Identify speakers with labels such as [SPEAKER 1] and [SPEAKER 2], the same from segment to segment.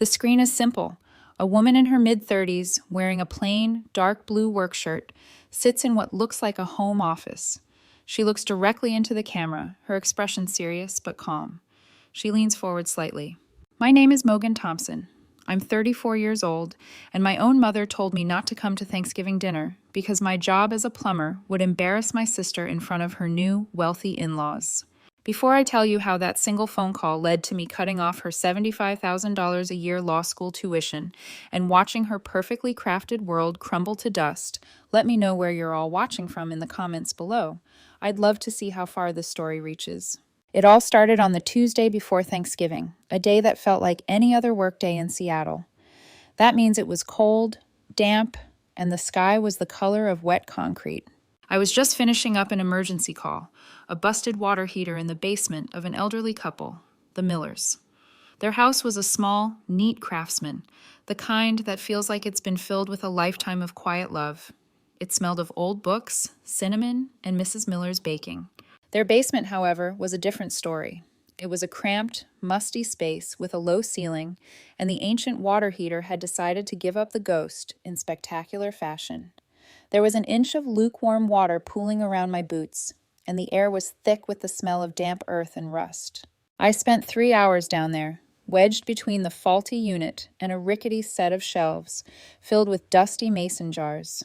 [SPEAKER 1] The screen is simple. A woman in her mid-30s, wearing a plain, dark blue work shirt, sits in what looks like a home office. She looks directly into the camera, her expression serious but calm. She leans forward slightly. My name is Mogan Thompson. I'm 34 years old, and my own mother told me not to come to Thanksgiving dinner because my job as a plumber would embarrass my sister in front of her new, wealthy in-laws. Before I tell you how that single phone call led to me cutting off her $75,000 a year law school tuition and watching her perfectly crafted world crumble to dust, let me know where you're all watching from in the comments below. I'd love to see how far this story reaches. It all started on the Tuesday before Thanksgiving, a day that felt like any other workday in Seattle. That means it was cold, damp, and the sky was the color of wet concrete. I was just finishing up an emergency call, a busted water heater in the basement of an elderly couple, the Millers. Their house was a small, neat craftsman, the kind that feels like it's been filled with a lifetime of quiet love. It smelled of old books, cinnamon, and Mrs. Miller's baking. Their basement, however, was a different story. It was a cramped, musty space with a low ceiling, and the ancient water heater had decided to give up the ghost in spectacular fashion. There was an inch of lukewarm water pooling around my boots, and the air was thick with the smell of damp earth and rust. I spent 3 hours down there, wedged between the faulty unit and a rickety set of shelves filled with dusty mason jars.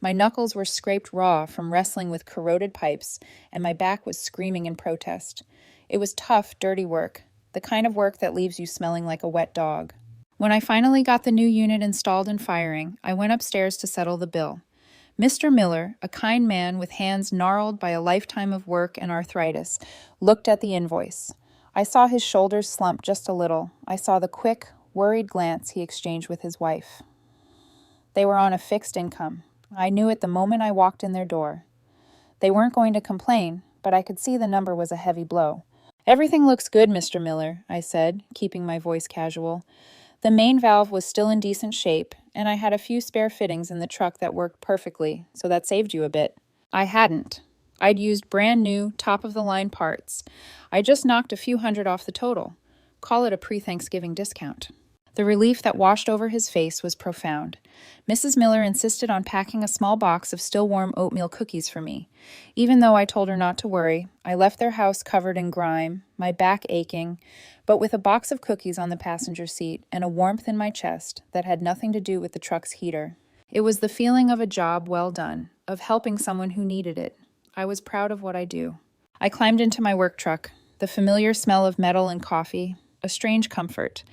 [SPEAKER 1] My knuckles were scraped raw from wrestling with corroded pipes, and my back was screaming in protest. It was tough, dirty work, the kind of work that leaves you smelling like a wet dog. When I finally got the new unit installed and firing, I went upstairs to settle the bill. Mr. Miller, a kind man with hands gnarled by a lifetime of work and arthritis, looked at the invoice. I saw his shoulders slump just a little. I saw the quick, worried glance he exchanged with his wife. They were on a fixed income. I knew it the moment I walked in their door. They weren't going to complain, but I could see the number was a heavy blow. "Everything looks good, Mr. Miller," I said, keeping my voice casual. The main valve was still in decent shape, and I had a few spare fittings in the truck that worked perfectly, so that saved you a bit. I hadn't. I'd used brand new, top-of-the-line parts. I just knocked a few hundred off the total. Call it a pre-Thanksgiving discount. The relief that washed over his face was profound. Mrs. Miller insisted on packing a small box of still-warm oatmeal cookies for me. Even though I told her not to worry, I left their house covered in grime, my back aching, but with a box of cookies on the passenger seat and a warmth in my chest that had nothing to do with the truck's heater. It was the feeling of a job well done, of helping someone who needed it. I was proud of what I do. I climbed into my work truck, the familiar smell of metal and coffee, a strange comfort.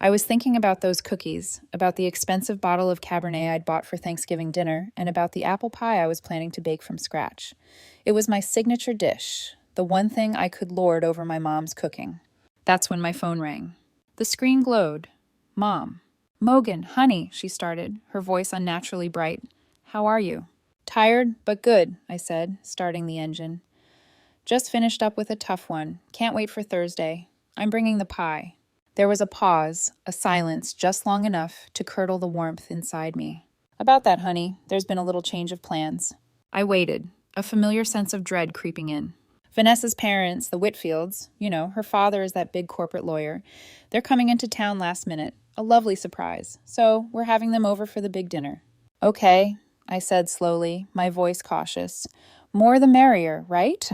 [SPEAKER 1] I was thinking about those cookies, about the expensive bottle of Cabernet I'd bought for Thanksgiving dinner, and about the apple pie I was planning to bake from scratch. It was my signature dish, the one thing I could lord over my mom's cooking. That's when my phone rang. The screen glowed. Mom. "Mogan, honey," she started, her voice unnaturally bright. "How are you?" "Tired, but good," I said, starting the engine. "Just finished up with a tough one. Can't wait for Thursday. I'm bringing the pie." There was a pause, a silence just long enough to curdle the warmth inside me. "About that, honey, there's been a little change of plans." I waited, a familiar sense of dread creeping in. Vanessa's parents, the Whitfields, her father is that big corporate lawyer, they're coming into town last minute, a lovely surprise, so we're having them over for the big dinner. "Okay," I said slowly, my voice cautious. "More the merrier, right?"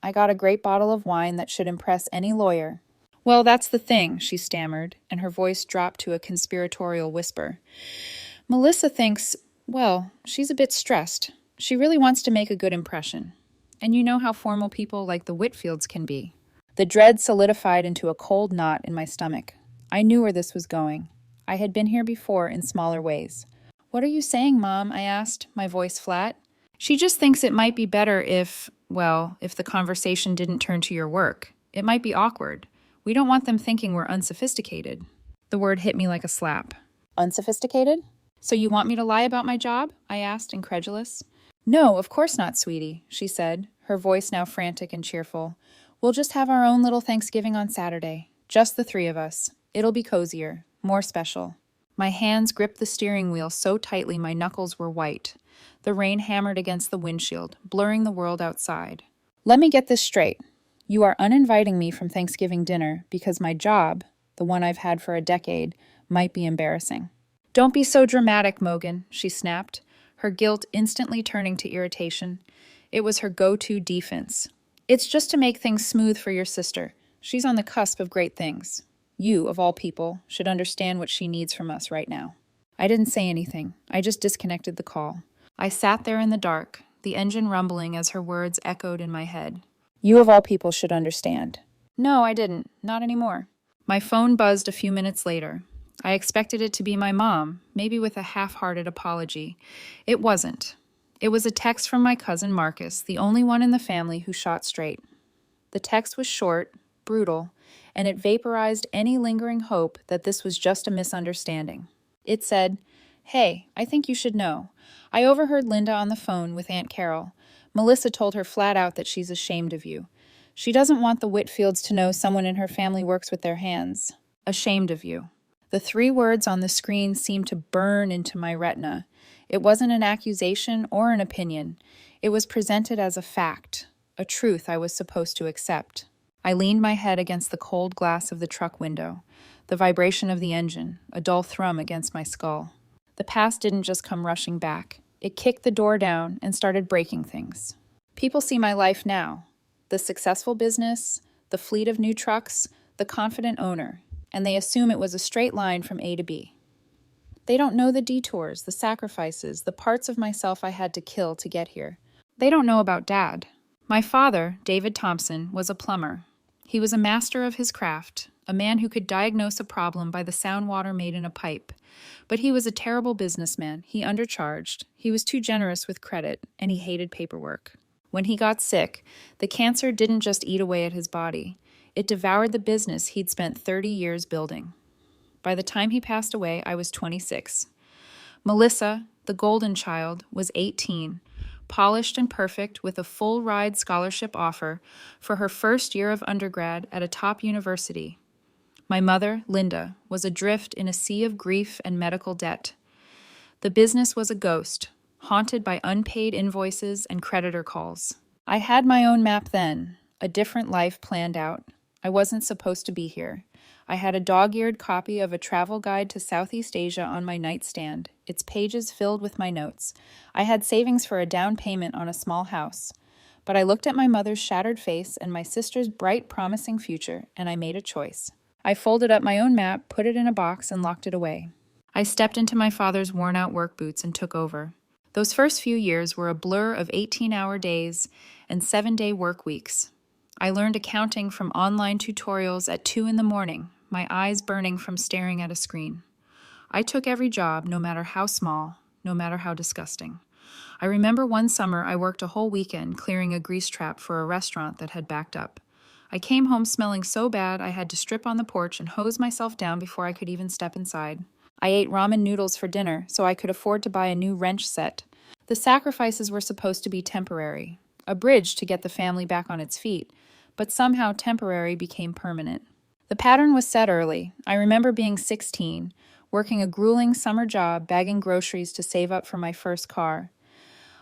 [SPEAKER 1] I got a great bottle of wine that should impress any lawyer. "Well, that's the thing," she stammered, and her voice dropped to a conspiratorial whisper. "Melissa thinks, well, she's a bit stressed. She really wants to make a good impression. And you know how formal people like the Whitfields can be." The dread solidified into a cold knot in my stomach. I knew where this was going. I had been here before in smaller ways. "What are you saying, Mom?" I asked, my voice flat. "She just thinks it might be better if the conversation didn't turn to your work. It might be awkward. We don't want them thinking we're unsophisticated." The word hit me like a slap. "Unsophisticated? So you want me to lie about my job?" I asked, incredulous. "No, of course not, sweetie," she said, her voice now frantic and cheerful. "We'll just have our own little Thanksgiving on Saturday. Just the three of us. It'll be cozier, more special." My hands gripped the steering wheel so tightly my knuckles were white. The rain hammered against the windshield, blurring the world outside. "Let me get this straight. You are uninviting me from Thanksgiving dinner because my job, the one I've had for a decade, might be embarrassing. Don't be so dramatic, Mogan, she snapped, her guilt instantly turning to irritation. It was her go-to defense. It's just to make things smooth for your sister. She's on the cusp of great things. You, of all people, should understand what she needs from us right now. I didn't say anything. I just disconnected the call. I sat there in the dark, the engine rumbling as her words echoed in my head. You, of all people, should understand. No, I didn't. Not anymore. My phone buzzed a few minutes later. I expected it to be my mom, maybe with a half-hearted apology. It wasn't. It was a text from my cousin Marcus, the only one in the family who shot straight. The text was short, brutal, and it vaporized any lingering hope that this was just a misunderstanding. It said, "Hey, I think you should know. I overheard Linda on the phone with Aunt Carol. Melissa told her flat out that she's ashamed of you. She doesn't want the Whitfields to know someone in her family works with their hands. Ashamed of you." The 3 words on the screen seemed to burn into my retina. It wasn't an accusation or an opinion. It was presented as a fact, a truth I was supposed to accept. I leaned my head against the cold glass of the truck window, the vibration of the engine, a dull thrum against my skull. The past didn't just come rushing back. It kicked the door down and started breaking things. People see my life now, the successful business, the fleet of new trucks, the confident owner, and they assume it was a straight line from A to B. They don't know the detours, the sacrifices, the parts of myself I had to kill to get here. They don't know about Dad. My father, David Thompson, was a plumber. He was a master of his craft, a man who could diagnose a problem by the sound water made in a pipe. But he was a terrible businessman. He undercharged. He was too generous with credit, and he hated paperwork. When he got sick, the cancer didn't just eat away at his body. It devoured the business he'd spent 30 years building. By the time he passed away, I was 26. Melissa, the golden child, was 18, polished and perfect with a full-ride scholarship offer for her first year of undergrad at a top university. My mother, Linda, was adrift in a sea of grief and medical debt. The business was a ghost, haunted by unpaid invoices and creditor calls. I had my own map then, a different life planned out. I wasn't supposed to be here. I had a dog-eared copy of a travel guide to Southeast Asia on my nightstand, its pages filled with my notes. I had savings for a down payment on a small house. But I looked at my mother's shattered face and my sister's bright, promising future, and I made a choice. I folded up my own map, put it in a box, and locked it away. I stepped into my father's worn-out work boots and took over. Those first few years were a blur of 18-hour days and 7-day work weeks. I learned accounting from online tutorials at 2 a.m, my eyes burning from staring at a screen. I took every job, no matter how small, no matter how disgusting. I remember one summer I worked a whole weekend clearing a grease trap for a restaurant that had backed up. I came home smelling so bad I had to strip on the porch and hose myself down before I could even step inside. I ate ramen noodles for dinner so I could afford to buy a new wrench set. The sacrifices were supposed to be temporary, a bridge to get the family back on its feet, but somehow temporary became permanent. The pattern was set early. I remember being 16, working a grueling summer job bagging groceries to save up for my first car.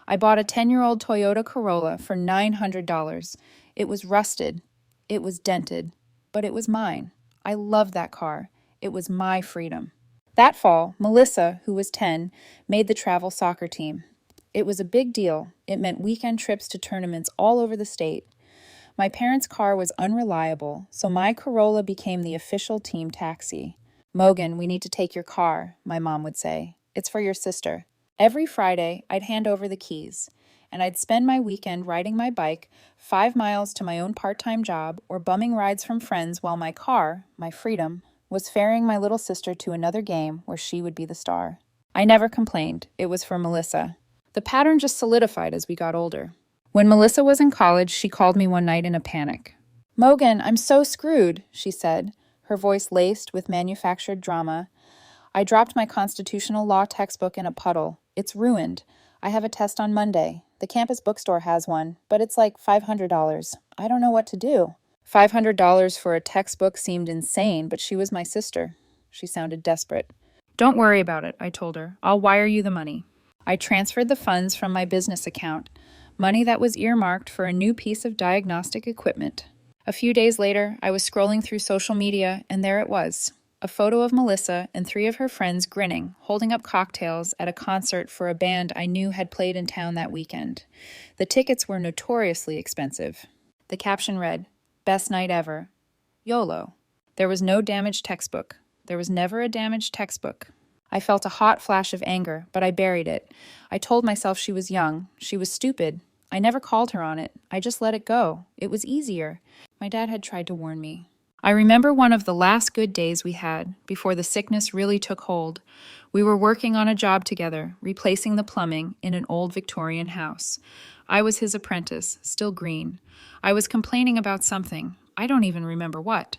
[SPEAKER 1] I bought a 10-year-old Toyota Corolla for $900. It was rusted. It was dented. But it was mine. I loved that car. It was my freedom. That fall, Melissa, who was 10, made the travel soccer team. It was a big deal. It meant weekend trips to tournaments all over the state. My parents' car was unreliable, so my Corolla became the official team taxi. "Mogan, we need to take your car," my mom would say. "It's for your sister." Every Friday, I'd hand over the keys, and I'd spend my weekend riding my bike 5 miles to my own part-time job or bumming rides from friends while my car, my freedom, was ferrying my little sister to another game where she would be the star. I never complained. It was for Melissa. The pattern just solidified as we got older. When Melissa was in college, she called me one night in a panic. "Mogan, I'm so screwed," she said, her voice laced with manufactured drama. "I dropped my constitutional law textbook in a puddle. It's ruined. I have a test on Monday. The campus bookstore has one, but it's like $500. I don't know what to do." $500 for a textbook seemed insane, but she was my sister. She sounded desperate. "Don't worry about it," I told her. "I'll wire you the money." I transferred the funds from my business account, money that was earmarked for a new piece of diagnostic equipment. A few days later, I was scrolling through social media, and there it was. A photo of Melissa and 3 of her friends grinning, holding up cocktails at a concert for a band I knew had played in town that weekend. The tickets were notoriously expensive. The caption read, "Best night ever. YOLO." There was no damaged textbook. There was never a damaged textbook. I felt a hot flash of anger, but I buried it. I told myself she was young. She was stupid. I never called her on it. I just let it go. It was easier. My dad had tried to warn me. I remember one of the last good days we had, before the sickness really took hold. We were working on a job together, replacing the plumbing in an old Victorian house. I was his apprentice, still green. I was complaining about something. I don't even remember what.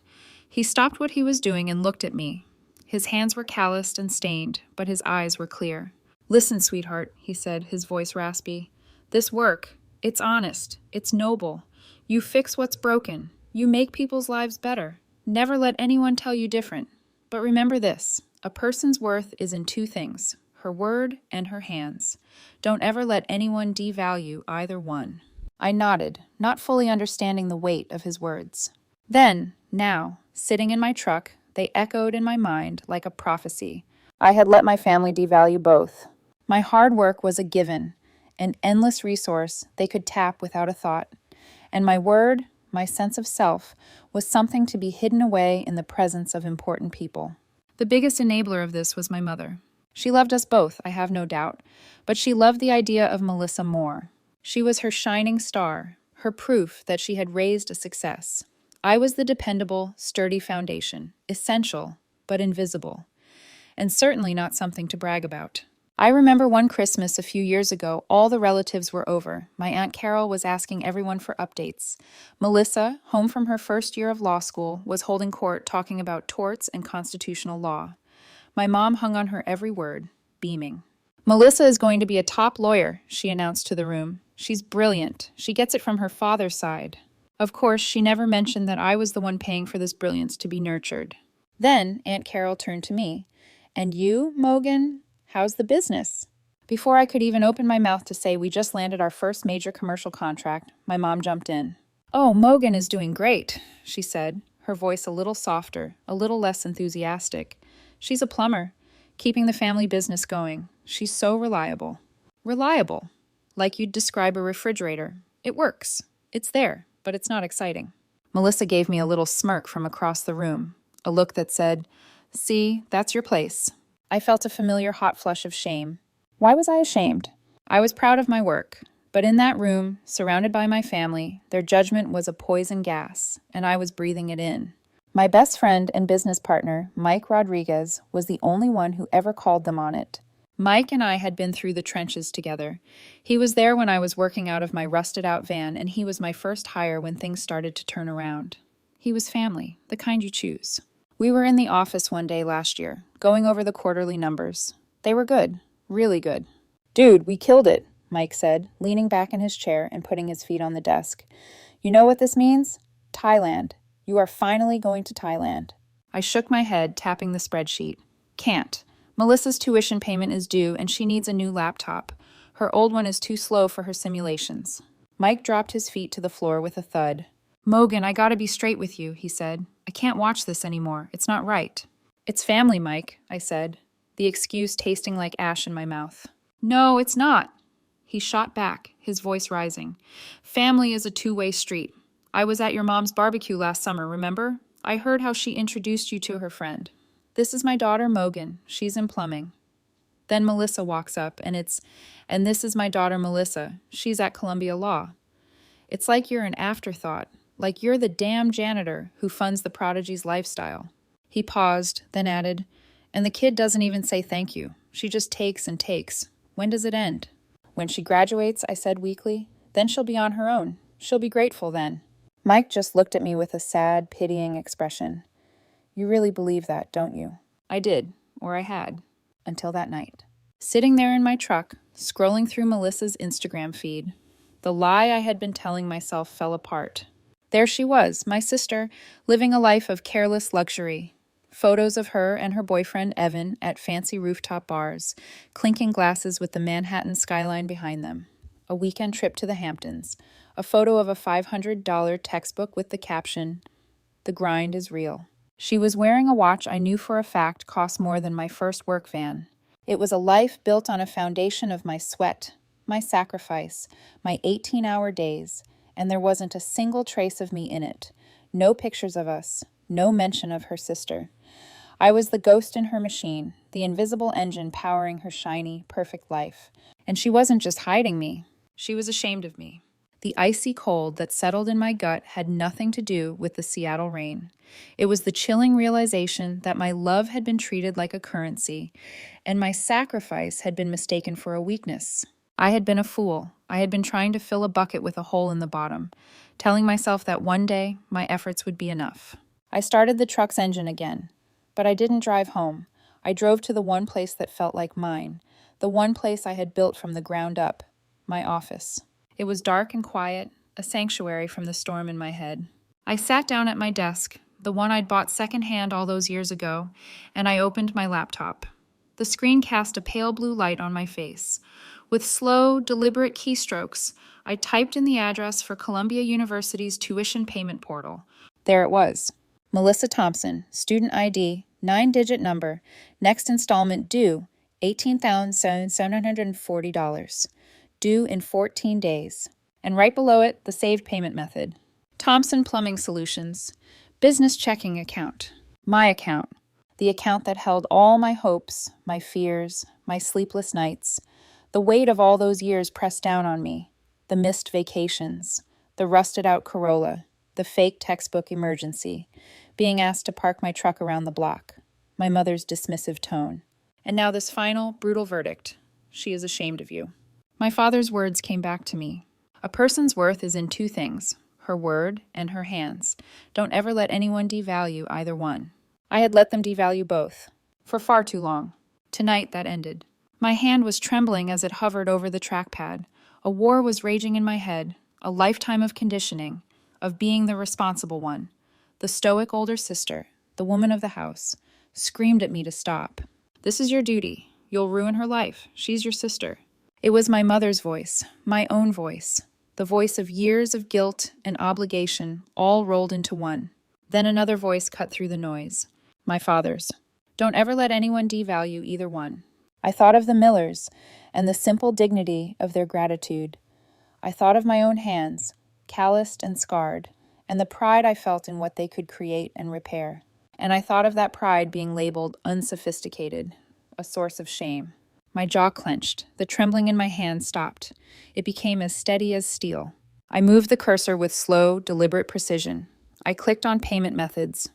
[SPEAKER 1] He stopped what he was doing and looked at me. His hands were calloused and stained, but his eyes were clear. "Listen, sweetheart," he said, his voice raspy. "This work, it's honest, it's noble. You fix what's broken. You make people's lives better. Never let anyone tell you different. But remember this, a person's worth is in 2 things, her word and her hands. Don't ever let anyone devalue either one." I nodded, not fully understanding the weight of his words. Then, now, sitting in my truck, they echoed in my mind like a prophecy. I had let my family devalue both. My hard work was a given, an endless resource they could tap without a thought. And my word, my sense of self, was something to be hidden away in the presence of important people. The biggest enabler of this was my mother. She loved us both, I have no doubt, but she loved the idea of Melissa more. She was her shining star, her proof that she had raised a success. I was the dependable, sturdy foundation, essential, but invisible, and certainly not something to brag about. I remember one Christmas a few years ago, all the relatives were over. My Aunt Carol was asking everyone for updates. Melissa, home from her first year of law school, was holding court talking about torts and constitutional law. My mom hung on her every word, beaming. "Melissa is going to be a top lawyer," she announced to the room. "She's brilliant. She gets it from her father's side." Of course, she never mentioned that I was the one paying for this brilliance to be nurtured. Then Aunt Carol turned to me. "And you, Mogan? How's the business?" Before I could even open my mouth to say we just landed our first major commercial contract, my mom jumped in. "Oh, Mogan is doing great," she said, her voice a little softer, a little less enthusiastic. "She's a plumber, keeping the family business going. She's so reliable." Reliable. Like you'd describe a refrigerator. It works. It's there, but it's not exciting. Melissa gave me a little smirk from across the room, a look that said, "See, that's your place." I felt a familiar hot flush of shame. Why was I ashamed? I was proud of my work, but in that room, surrounded by my family, their judgment was a poison gas, and I was breathing it in. My best friend and business partner, Mike Rodriguez, was the only one who ever called them on it. Mike and I had been through the trenches together. He was there when I was working out of my rusted-out van, and he was my first hire when things started to turn around. He was family, the kind you choose. We were in the office one day last year, going over the quarterly numbers. They were good, really good. "Dude, we killed it," Mike said, leaning back in his chair and putting his feet on the desk. "You know what this means? Thailand. You are finally going to Thailand." I shook my head, tapping the spreadsheet. "Can't. Melissa's tuition payment is due, and she needs a new laptop. Her old one is too slow for her simulations." Mike dropped his feet to the floor with a thud. "Mogan, I gotta be straight with you," he said. "I can't watch this anymore. It's not right." "It's family, Mike," I said, the excuse tasting like ash in my mouth. "No, it's not." He shot back, his voice rising. "Family is a 2-way street. I was at your mom's barbecue last summer, remember? I heard how she introduced you to her friend. This is my daughter, Mogan. She's in plumbing." Then Melissa walks up, and this is my daughter, Melissa. She's at Columbia Law. It's like you're an afterthought, like you're the damn janitor who funds the prodigy's lifestyle. He paused, then added, "And the kid doesn't even say thank you. She just takes and takes. When does it end?" "When she graduates," I said weakly. "Then she'll be on her own. She'll be grateful then." Mike just looked at me with a sad, pitying expression. "You really believe that, don't you?" I did, or I had, until that night. Sitting there in my truck, scrolling through Melissa's Instagram feed, the lie I had been telling myself fell apart. There she was, my sister, living a life of careless luxury. Photos of her and her boyfriend, Evan, at fancy rooftop bars, clinking glasses with the Manhattan skyline behind them. A weekend trip to the Hamptons. a photo of a $500 textbook with the caption, "The grind is real." She was wearing a watch I knew for a fact cost more than my first work van. It was a life built on a foundation of my sweat, my sacrifice, my 18-hour days, and there wasn't a single trace of me in it. No pictures of us, no mention of her sister. I was the ghost in her machine, the invisible engine powering her shiny, perfect life. And she wasn't just hiding me. She was ashamed of me. The icy cold that settled in my gut had nothing to do with the Seattle rain. It was the chilling realization that my love had been treated like a currency, and my sacrifice had been mistaken for a weakness. I had been a fool. I had been trying to fill a bucket with a hole in the bottom, telling myself that one day my efforts would be enough. I started the truck's engine again, but I didn't drive home. I drove to the one place that felt like mine, the one place I had built from the ground up, my office. It was dark and quiet, a sanctuary from the storm in my head. I sat down at my desk, the one I'd bought secondhand all those years ago, and I opened my laptop. The screen cast a pale blue light on my face. With slow, deliberate keystrokes, I typed in the address for Columbia University's tuition payment portal. There it was. Melissa Thompson, student ID, 9-digit number, next installment due, $18,740. Due in 14 days. And right below it, the saved payment method. Thompson Plumbing Solutions. Business checking account. My account. The account that held all my hopes, my fears, my sleepless nights. The weight of all those years pressed down on me. The missed vacations. The rusted-out Corolla. The fake textbook emergency. Being asked to park my truck around the block. My mother's dismissive tone. And now this final, brutal verdict. She is ashamed of you. My father's words came back to me. A person's worth is in two things, her word and her hands. Don't ever let anyone devalue either one. I had let them devalue both, for far too long. Tonight that ended. My hand was trembling as it hovered over the trackpad. A war was raging in my head, a lifetime of conditioning, of being the responsible one. The stoic older sister, the woman of the house, screamed at me to stop. This is your duty. You'll ruin her life. She's your sister. It was my mother's voice, my own voice, the voice of years of guilt and obligation all rolled into one. Then another voice cut through the noise, my father's. Don't ever let anyone devalue either one. I thought of the Millers and the simple dignity of their gratitude. I thought of my own hands, calloused and scarred, and the pride I felt in what they could create and repair. And I thought of that pride being labeled unsophisticated, a source of shame. My jaw clenched. The trembling in my hand stopped. It became as steady as steel. I moved the cursor with slow, deliberate precision. I clicked on payment methods.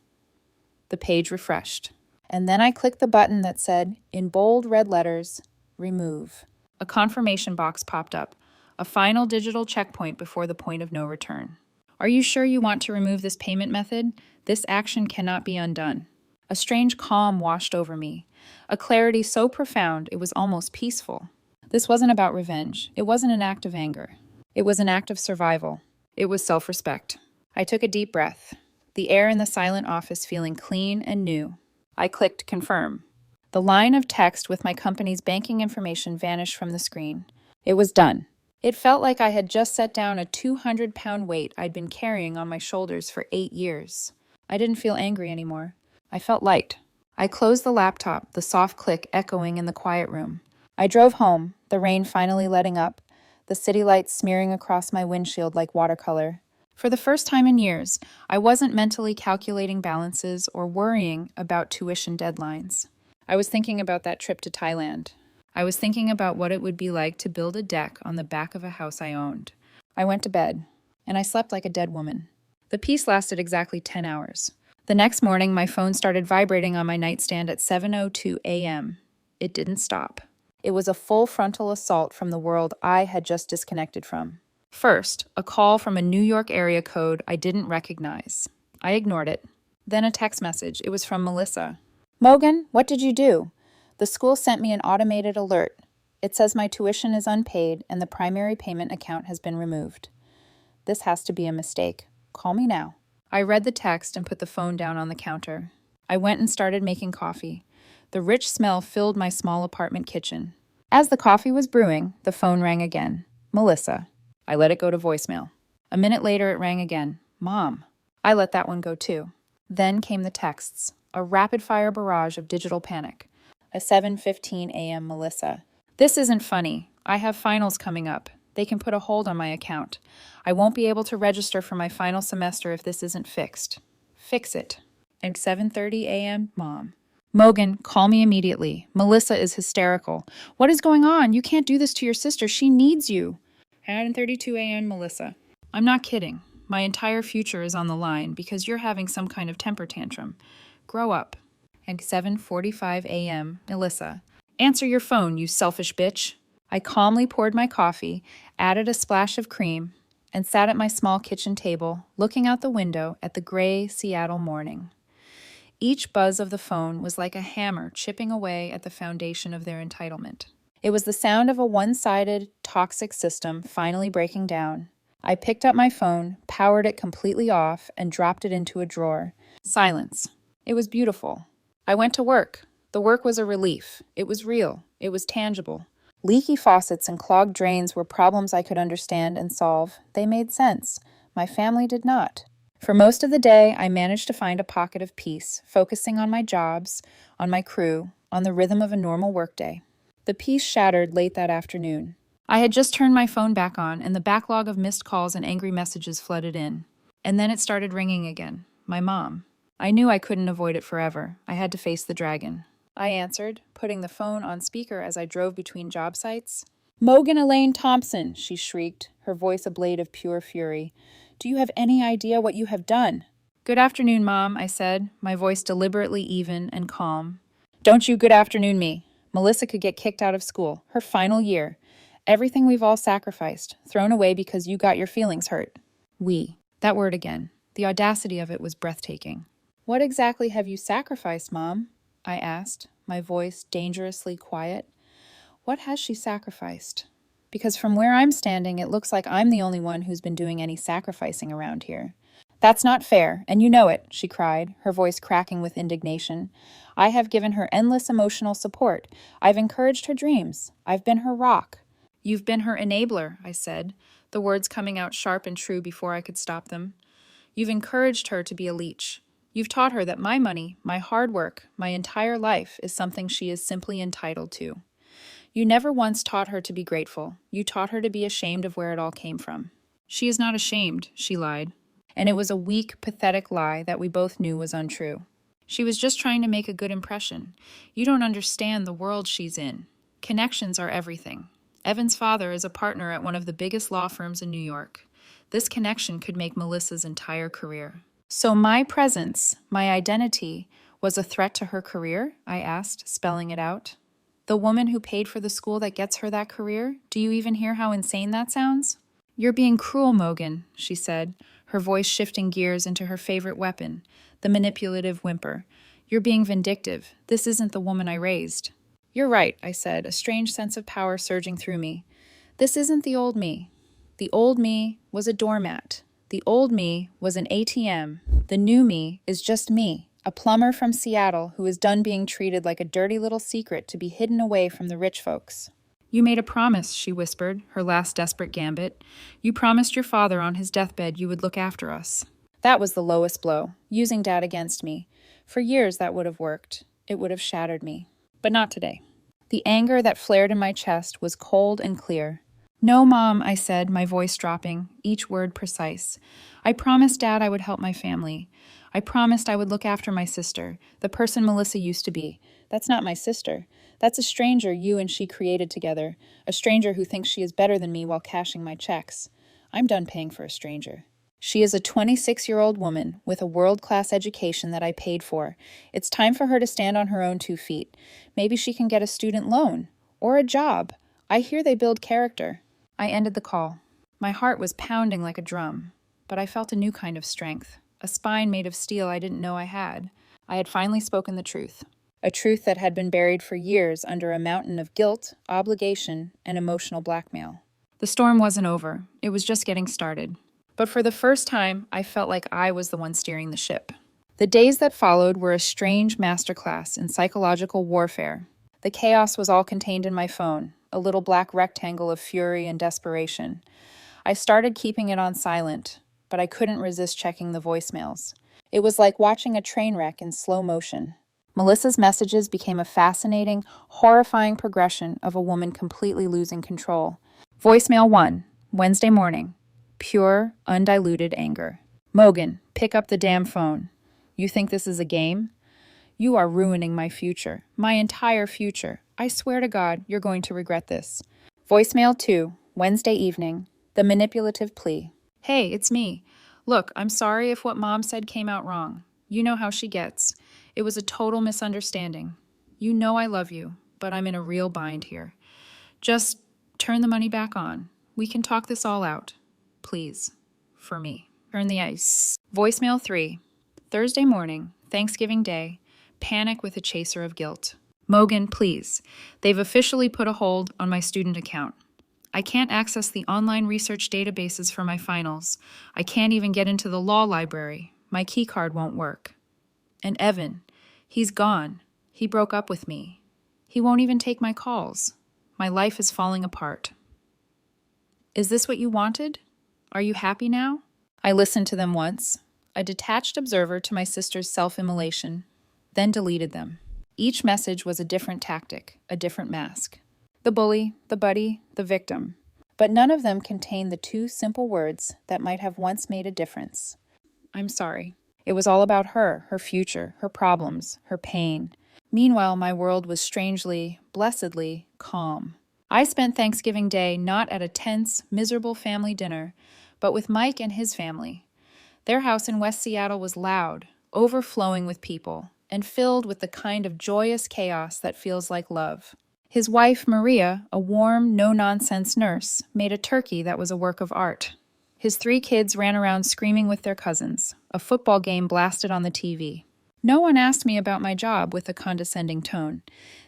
[SPEAKER 1] The page refreshed. And then I clicked the button that said, in bold red letters, remove. A confirmation box popped up, a final digital checkpoint before the point of no return. Are you sure you want to remove this payment method? This action cannot be undone. A strange calm washed over me, a clarity so profound it was almost peaceful. This wasn't about revenge. It wasn't an act of anger. It was an act of survival. It was self-respect. I took a deep breath, the air in the silent office feeling clean and new. I clicked confirm. The line of text with my company's banking information vanished from the screen. It was done. It felt like I had just set down a 200-pound weight I'd been carrying on my shoulders for 8 years. I didn't feel angry anymore. I felt light. I closed the laptop, the soft click echoing in the quiet room. I drove home, the rain finally letting up, the city lights smearing across my windshield like watercolor. For the first time in years, I wasn't mentally calculating balances or worrying about tuition deadlines. I was thinking about that trip to Thailand. I was thinking about what it would be like to build a deck on the back of a house I owned. I went to bed, and I slept like a dead woman. The peace lasted exactly 10 hours. The next morning, my phone started vibrating on my nightstand at 7:02 a.m. It didn't stop. It was a full frontal assault from the world I had just disconnected from. First, a call from a New York area code I didn't recognize. I ignored it. Then a text message. It was from Melissa. "Mogan, what did you do? The school sent me an automated alert. It says my tuition is unpaid and the primary payment account has been removed. This has to be a mistake. Call me now." I read the text and put the phone down on the counter. I went and started making coffee. The rich smell filled my small apartment kitchen. As the coffee was brewing, the phone rang again. Melissa. I let it go to voicemail. A minute later, it rang again. Mom. I let that one go too. Then came the texts, a rapid-fire barrage of digital panic. A 7:15 a.m. Melissa. This isn't funny. I have finals coming up. They can put a hold on my account. I won't be able to register for my final semester if this isn't fixed. Fix it. At 7:30 a.m., Mom. Mogan, call me immediately. Melissa is hysterical. What is going on? You can't do this to your sister. She needs you. 7:32 a.m., Melissa. I'm not kidding. My entire future is on the line because you're having some kind of temper tantrum. Grow up. At 7:45 a.m., Melissa. Answer your phone, you selfish bitch. I calmly poured my coffee, added a splash of cream, and sat at my small kitchen table, looking out the window at the gray Seattle morning. Each buzz of the phone was like a hammer chipping away at the foundation of their entitlement. It was the sound of a one-sided, toxic system finally breaking down. I picked up my phone, powered it completely off, and dropped it into a drawer. Silence. It was beautiful. I went to work. The work was a relief. It was real. It was tangible. Leaky faucets and clogged drains were problems I could understand and solve. They made sense. My family did not. For most of the day, I managed to find a pocket of peace, focusing on my jobs, on my crew, on the rhythm of a normal workday. The peace shattered late that afternoon. I had just turned my phone back on, and the backlog of missed calls and angry messages flooded in. And then it started ringing again. My mom. I knew I couldn't avoid it forever. I had to face the dragon. I answered, putting the phone on speaker as I drove between job sites. Mogan Elaine Thompson, she shrieked, her voice a blade of pure fury. Do you have any idea what you have done? Good afternoon, Mom, I said, my voice deliberately even and calm. Don't you good afternoon me. Melissa could get kicked out of school, her final year. Everything we've all sacrificed, thrown away because you got your feelings hurt. We. That word again. The audacity of it was breathtaking. What exactly have you sacrificed, Mom? I asked, my voice dangerously quiet. What has she sacrificed? Because from where I'm standing, it looks like I'm the only one who's been doing any sacrificing around here. That's not fair, and you know it, she cried, her voice cracking with indignation. I have given her endless emotional support. I've encouraged her dreams. I've been her rock. You've been her enabler, I said, the words coming out sharp and true before I could stop them. You've encouraged her to be a leech. You've taught her that my money, my hard work, my entire life is something she is simply entitled to. You never once taught her to be grateful. You taught her to be ashamed of where it all came from. She is not ashamed, she lied. And it was a weak, pathetic lie that we both knew was untrue. She was just trying to make a good impression. You don't understand the world she's in. Connections are everything. Evan's father is a partner at one of the biggest law firms in New York. This connection could make Melissa's entire career. So my presence, my identity, was a threat to her career? I asked, spelling it out. The woman who paid for the school that gets her that career? Do you even hear how insane that sounds? You're being cruel, Mogan, she said, her voice shifting gears into her favorite weapon, the manipulative whimper. You're being vindictive. This isn't the woman I raised. You're right, I said, a strange sense of power surging through me. This isn't the old me. The old me was a doormat. The old me was an ATM. The new me is just me, a plumber from Seattle who is done being treated like a dirty little secret to be hidden away from the rich folks. You made a promise, she whispered, her last desperate gambit. You promised your father on his deathbed you would look after us. That was the lowest blow, using Dad against me. For years that would have worked. It would have shattered me. But not today. The anger that flared in my chest was cold and clear. No, Mom, I said, my voice dropping, each word precise. I promised Dad I would help my family. I promised I would look after my sister, the person Melissa used to be. That's not my sister. That's a stranger you and she created together, a stranger who thinks she is better than me while cashing my checks. I'm done paying for a stranger. She is a 26-year-old woman with a world-class education that I paid for. It's time for her to stand on her own 2 feet. Maybe she can get a student loan or a job. I hear they build character. I ended the call. My heart was pounding like a drum, but I felt a new kind of strength, a spine made of steel I didn't know I had. I had finally spoken the truth, a truth that had been buried for years under a mountain of guilt, obligation, and emotional blackmail. The storm wasn't over. It was just getting started. But for the first time, I felt like I was the one steering the ship. The days that followed were a strange masterclass in psychological warfare. The chaos was all contained in my phone, a little black rectangle of fury and desperation. I started keeping it on silent, but I couldn't resist checking the voicemails. It was like watching a train wreck in slow motion. Melissa's messages became a fascinating, horrifying progression of a woman completely losing control. Voicemail 1, Wednesday morning. Pure, undiluted anger. Mogan, pick up the damn phone. You think this is a game? You are ruining my future, my entire future. I swear to God, you're going to regret this. Voicemail 2, Wednesday evening. The manipulative plea. Hey, it's me. Look, I'm sorry if what Mom said came out wrong. You know how she gets. It was a total misunderstanding. You know I love you, but I'm in a real bind here. Just turn the money back on. We can talk this all out. Please. For me. Turn the ice. Voicemail 3. Thursday morning, Thanksgiving Day. Panic with a chaser of guilt. Mogan, please. They've officially put a hold on my student account. I can't access the online research databases for my finals. I can't even get into the law library. My keycard won't work. And Evan, he's gone. He broke up with me. He won't even take my calls. My life is falling apart. Is this what you wanted? Are you happy now? I listened to them once, a detached observer to my sister's self-immolation, then deleted them. Each message was a different tactic, a different mask. The bully, the buddy, the victim. But none of them contained the two simple words that might have once made a difference. I'm sorry. It was all about her, her future, her problems, her pain. Meanwhile, my world was strangely, blessedly calm. I spent Thanksgiving Day not at a tense, miserable family dinner, but with Mike and his family. Their house in West Seattle was loud, overflowing with people, and filled with the kind of joyous chaos that feels like love. His wife, Maria, a warm, no-nonsense nurse, made a turkey that was a work of art. His 3 kids ran around screaming with their cousins. A football game blasted on the TV. No one asked me about my job with a condescending tone.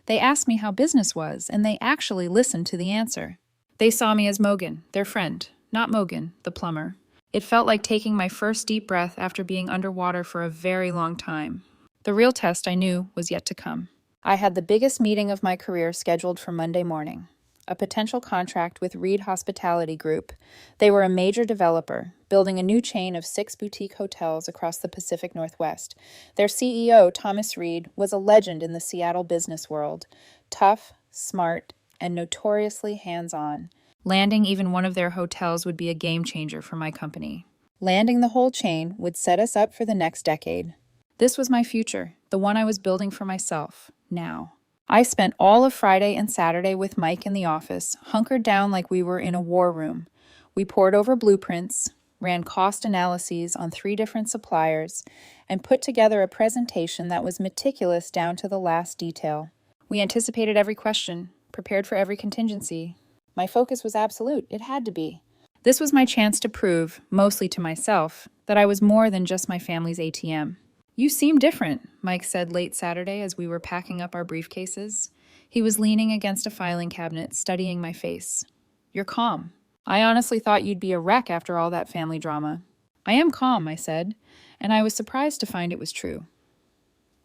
[SPEAKER 1] They asked me how business was, and they actually listened to the answer. They saw me as Mogan, their friend, not Mogan, the plumber. It felt like taking my first deep breath after being underwater for a very long time. The real test, I knew, was yet to come. I had the biggest meeting of my career scheduled for Monday morning. A potential contract with Reed Hospitality Group. They were a major developer, building a new chain of 6 boutique hotels across the Pacific Northwest. Their CEO, Thomas Reed, was a legend in the Seattle business world. Tough, smart, and notoriously hands-on. Landing even one of their hotels would be a game changer for my company. Landing the whole chain would set us up for the next decade. This was my future, the one I was building for myself, now. I spent all of Friday and Saturday with Mike in the office, hunkered down like we were in a war room. We pored over blueprints, ran cost analyses on 3 different suppliers, and put together a presentation that was meticulous down to the last detail. We anticipated every question, prepared for every contingency. My focus was absolute. It had to be. This was my chance to prove, mostly to myself, that I was more than just my family's ATM. You seem different, Mike said late Saturday as we were packing up our briefcases. He was leaning against a filing cabinet, studying my face. You're calm. I honestly thought you'd be a wreck after all that family drama. I am calm, I said, and I was surprised to find it was true.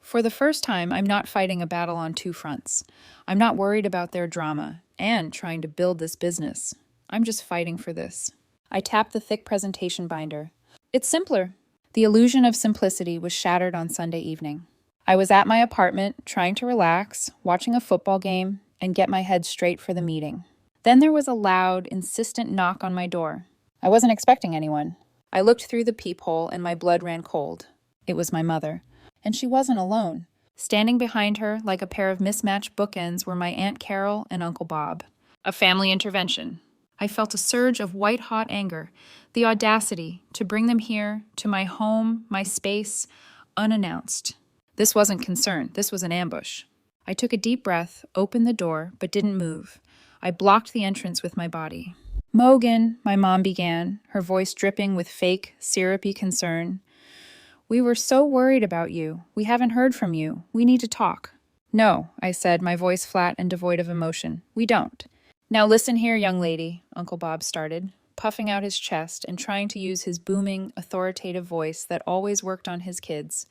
[SPEAKER 1] For the first time, I'm not fighting a battle on 2 fronts. I'm not worried about their drama and trying to build this business. I'm just fighting for this. I tapped the thick presentation binder. It's simpler. The illusion of simplicity was shattered on Sunday evening. I was at my apartment, trying to relax, watching a football game, and get my head straight for the meeting. Then there was a loud, insistent knock on my door. I wasn't expecting anyone. I looked through the peephole and my blood ran cold. It was my mother. And she wasn't alone. Standing behind her, like a pair of mismatched bookends, were my Aunt Carol and Uncle Bob. A family intervention. I felt a surge of white-hot anger, the audacity to bring them here, to my home, my space, unannounced. This wasn't concern, this was an ambush. I took a deep breath, opened the door, but didn't move. I blocked the entrance with my body. Mogan, my mom began, her voice dripping with fake, syrupy concern. We were so worried about you. We haven't heard from you. We need to talk. No, I said, my voice flat and devoid of emotion. We don't. Now listen here, young lady, Uncle Bob started, puffing out his chest and trying to use his booming, authoritative voice that always worked on his kids.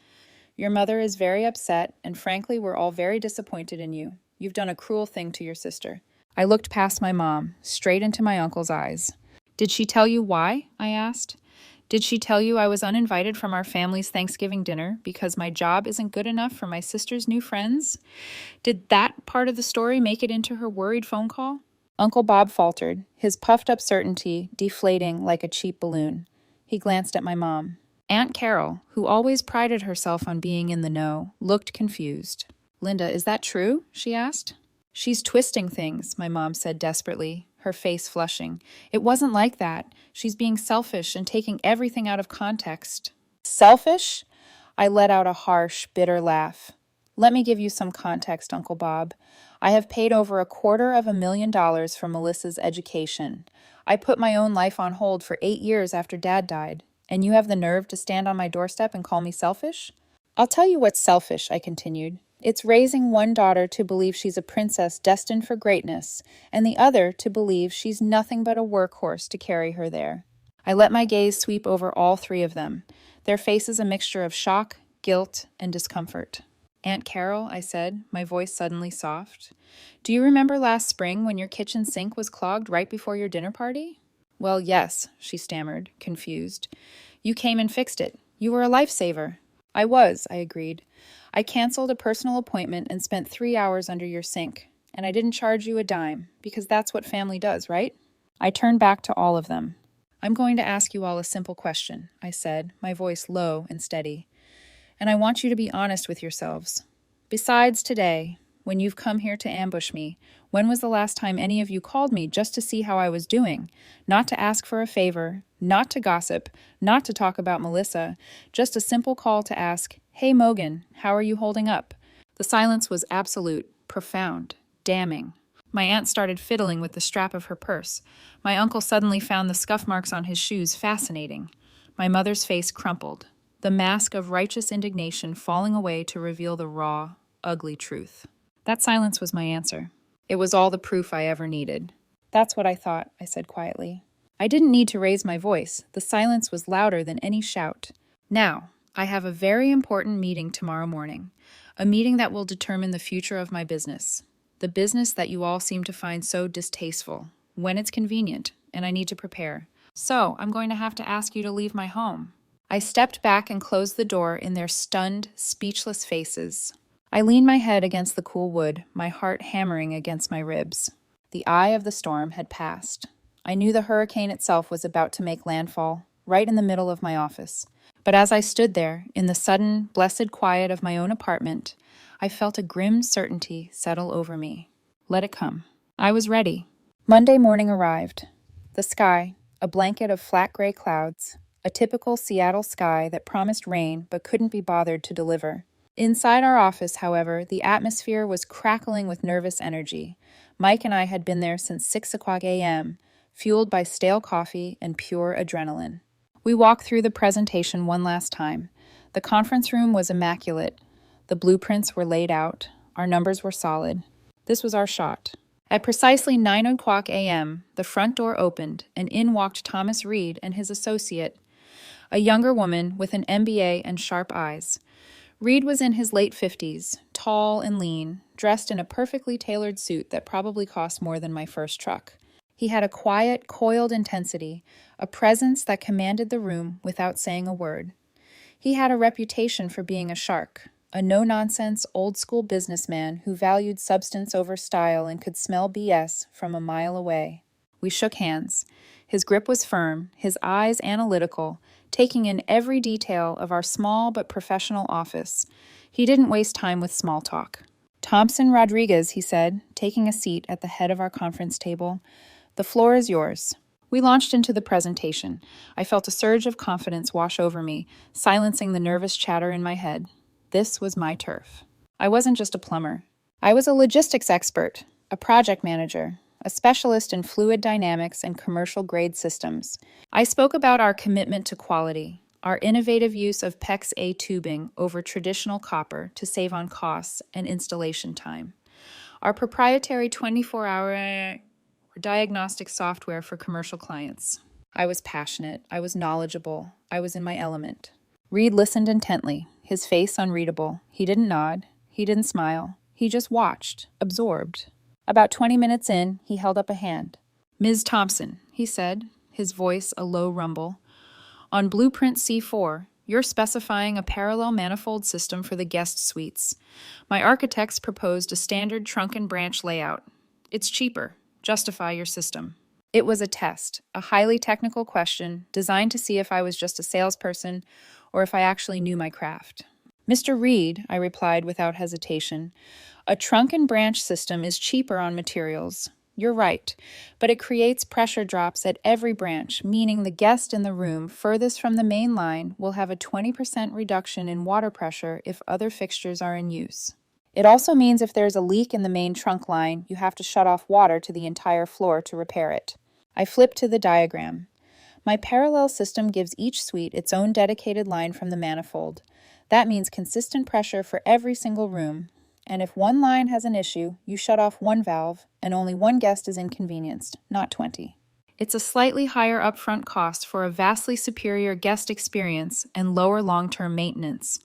[SPEAKER 1] Your mother is very upset, and frankly, we're all very disappointed in you. You've done a cruel thing to your sister. I looked past my mom, straight into my uncle's eyes. Did she tell you why? I asked. Did she tell you I was uninvited from our family's Thanksgiving dinner because my job isn't good enough for my sister's new friends? Did that part of the story make it into her worried phone call? Uncle Bob faltered, his puffed up certainty deflating like a cheap balloon. He glanced at my mom. Aunt Carol, who always prided herself on being in the know, looked confused. Linda, is that true? She asked. She's twisting things, my mom said desperately, her face flushing. It wasn't like that. She's being selfish and taking everything out of context. Selfish? I let out a harsh, bitter laugh. Let me give you some context, Uncle Bob. I have paid over $250,000 for Melissa's education. I put my own life on hold for 8 years after Dad died, and you have the nerve to stand on my doorstep and call me selfish? I'll tell you what's selfish, I continued. It's raising one daughter to believe she's a princess destined for greatness, and the other to believe she's nothing but a workhorse to carry her there. I let my gaze sweep over all three of them, their faces a mixture of shock, guilt, and discomfort. Aunt Carol, I said, my voice suddenly soft, do you remember last spring when your kitchen sink was clogged right before your dinner party? Well, yes, she stammered, confused. You came and fixed it. You were a lifesaver. I was, I agreed. I canceled a personal appointment and spent 3 hours under your sink, and I didn't charge you a dime, because that's what family does, right? I turned back to all of them. I'm going to ask you all a simple question, I said, my voice low and steady. And I want you to be honest with yourselves. Besides today, when you've come here to ambush me, when was the last time any of you called me just to see how I was doing? Not to ask for a favor, not to gossip, not to talk about Melissa, just a simple call to ask, hey Mogan, how are you holding up? The silence was absolute, profound, damning. My aunt started fiddling with the strap of her purse. My uncle suddenly found the scuff marks on his shoes fascinating. My mother's face crumpled, the mask of righteous indignation falling away to reveal the raw, ugly truth. That silence was my answer. It was all the proof I ever needed. That's what I thought, I said quietly. I didn't need to raise my voice. The silence was louder than any shout. Now, I have a very important meeting tomorrow morning, a meeting that will determine the future of my business, the business that you all seem to find so distasteful, when it's convenient, and I need to prepare. So, I'm going to have to ask you to leave my home. I stepped back and closed the door in their stunned, speechless faces. I leaned my head against the cool wood, my heart hammering against my ribs. The eye of the storm had passed. I knew the hurricane itself was about to make landfall, right in the middle of my office. But as I stood there, in the sudden, blessed quiet of my own apartment, I felt a grim certainty settle over me. Let it come. I was ready. Monday morning arrived. The sky, a blanket of flat gray clouds, a typical Seattle sky that promised rain but couldn't be bothered to deliver. Inside our office, however, the atmosphere was crackling with nervous energy. Mike and I had been there since 6 o'clock a.m., fueled by stale coffee and pure adrenaline. We walked through the presentation one last time. The conference room was immaculate. The blueprints were laid out. Our numbers were solid. This was our shot. At precisely 9 o'clock a.m., the front door opened, and in walked Thomas Reed and his associate, a younger woman with an MBA and sharp eyes. Reed was in his late 50s, tall and lean, dressed in a perfectly tailored suit that probably cost more than my first truck. He had a quiet, coiled intensity, a presence that commanded the room without saying a word. He had a reputation for being a shark, a no-nonsense, old-school businessman who valued substance over style and could smell BS from a mile away. We shook hands. His grip was firm, his eyes analytical, taking in every detail of our small but professional office. He didn't waste time with small talk. Thompson Rodriguez, he said, taking a seat at the head of our conference table. The floor is yours. We launched into the presentation. I felt a surge of confidence wash over me, silencing the nervous chatter in my head. This was my turf. I wasn't just a plumber. I was a logistics expert, a project manager, a specialist in fluid dynamics and commercial-grade systems. I spoke about our commitment to quality, our innovative use of PEX A tubing over traditional copper to save on costs and installation time, our proprietary 24-hour diagnostic software for commercial clients. I was passionate, I was knowledgeable, I was in my element. Reed listened intently, his face unreadable. He didn't nod, he didn't smile, he just watched, absorbed. About 20 minutes in, he held up a hand. Ms. Thompson, he said, his voice a low rumble. On Blueprint C4, you're specifying a parallel manifold system for the guest suites. My architects proposed a standard trunk and branch layout. It's cheaper. Justify your system. It was a test, a highly technical question designed to see if I was just a salesperson or if I actually knew my craft. Mr. Reed, I replied without hesitation, a trunk and branch system is cheaper on materials. You're right, but it creates pressure drops at every branch, meaning the guest in the room furthest from the main line will have a 20% reduction in water pressure if other fixtures are in use. It also means if there's a leak in the main trunk line, you have to shut off water to the entire floor to repair it. I flipped to the diagram. My parallel system gives each suite its own dedicated line from the manifold. That means consistent pressure for every single room. And if one line has an issue, you shut off one valve, and only one guest is inconvenienced, not 20. It's a slightly higher upfront cost for a vastly superior guest experience and lower long-term maintenance.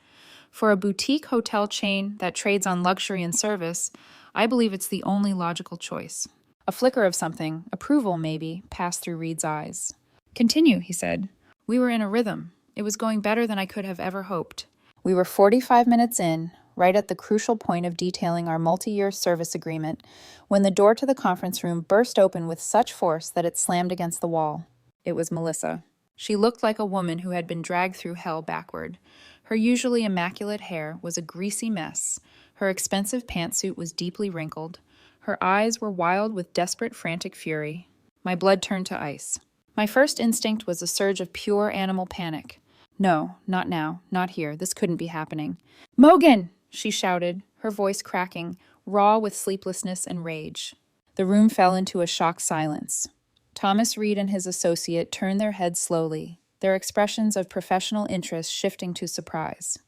[SPEAKER 1] For a boutique hotel chain that trades on luxury and service, I believe it's the only logical choice. A flicker of something, approval maybe, passed through Reed's eyes. Continue, he said. We were in a rhythm. It was going better than I could have ever hoped. We were 45 minutes in, right at the crucial point of detailing our multi-year service agreement, when the door to the conference room burst open with such force that it slammed against the wall. It was Melissa. She looked like a woman who had been dragged through hell backward. Her usually immaculate hair was a greasy mess. Her expensive pantsuit was deeply wrinkled. Her eyes were wild with desperate, frantic fury. My blood turned to ice. My first instinct was a surge of pure animal panic. No, not now, not here. This couldn't be happening. Mogan! She shouted, her voice cracking, raw with sleeplessness and rage. The room fell into a shocked silence. Thomas Reed and his associate turned their heads slowly, their expressions of professional interest shifting to surprise.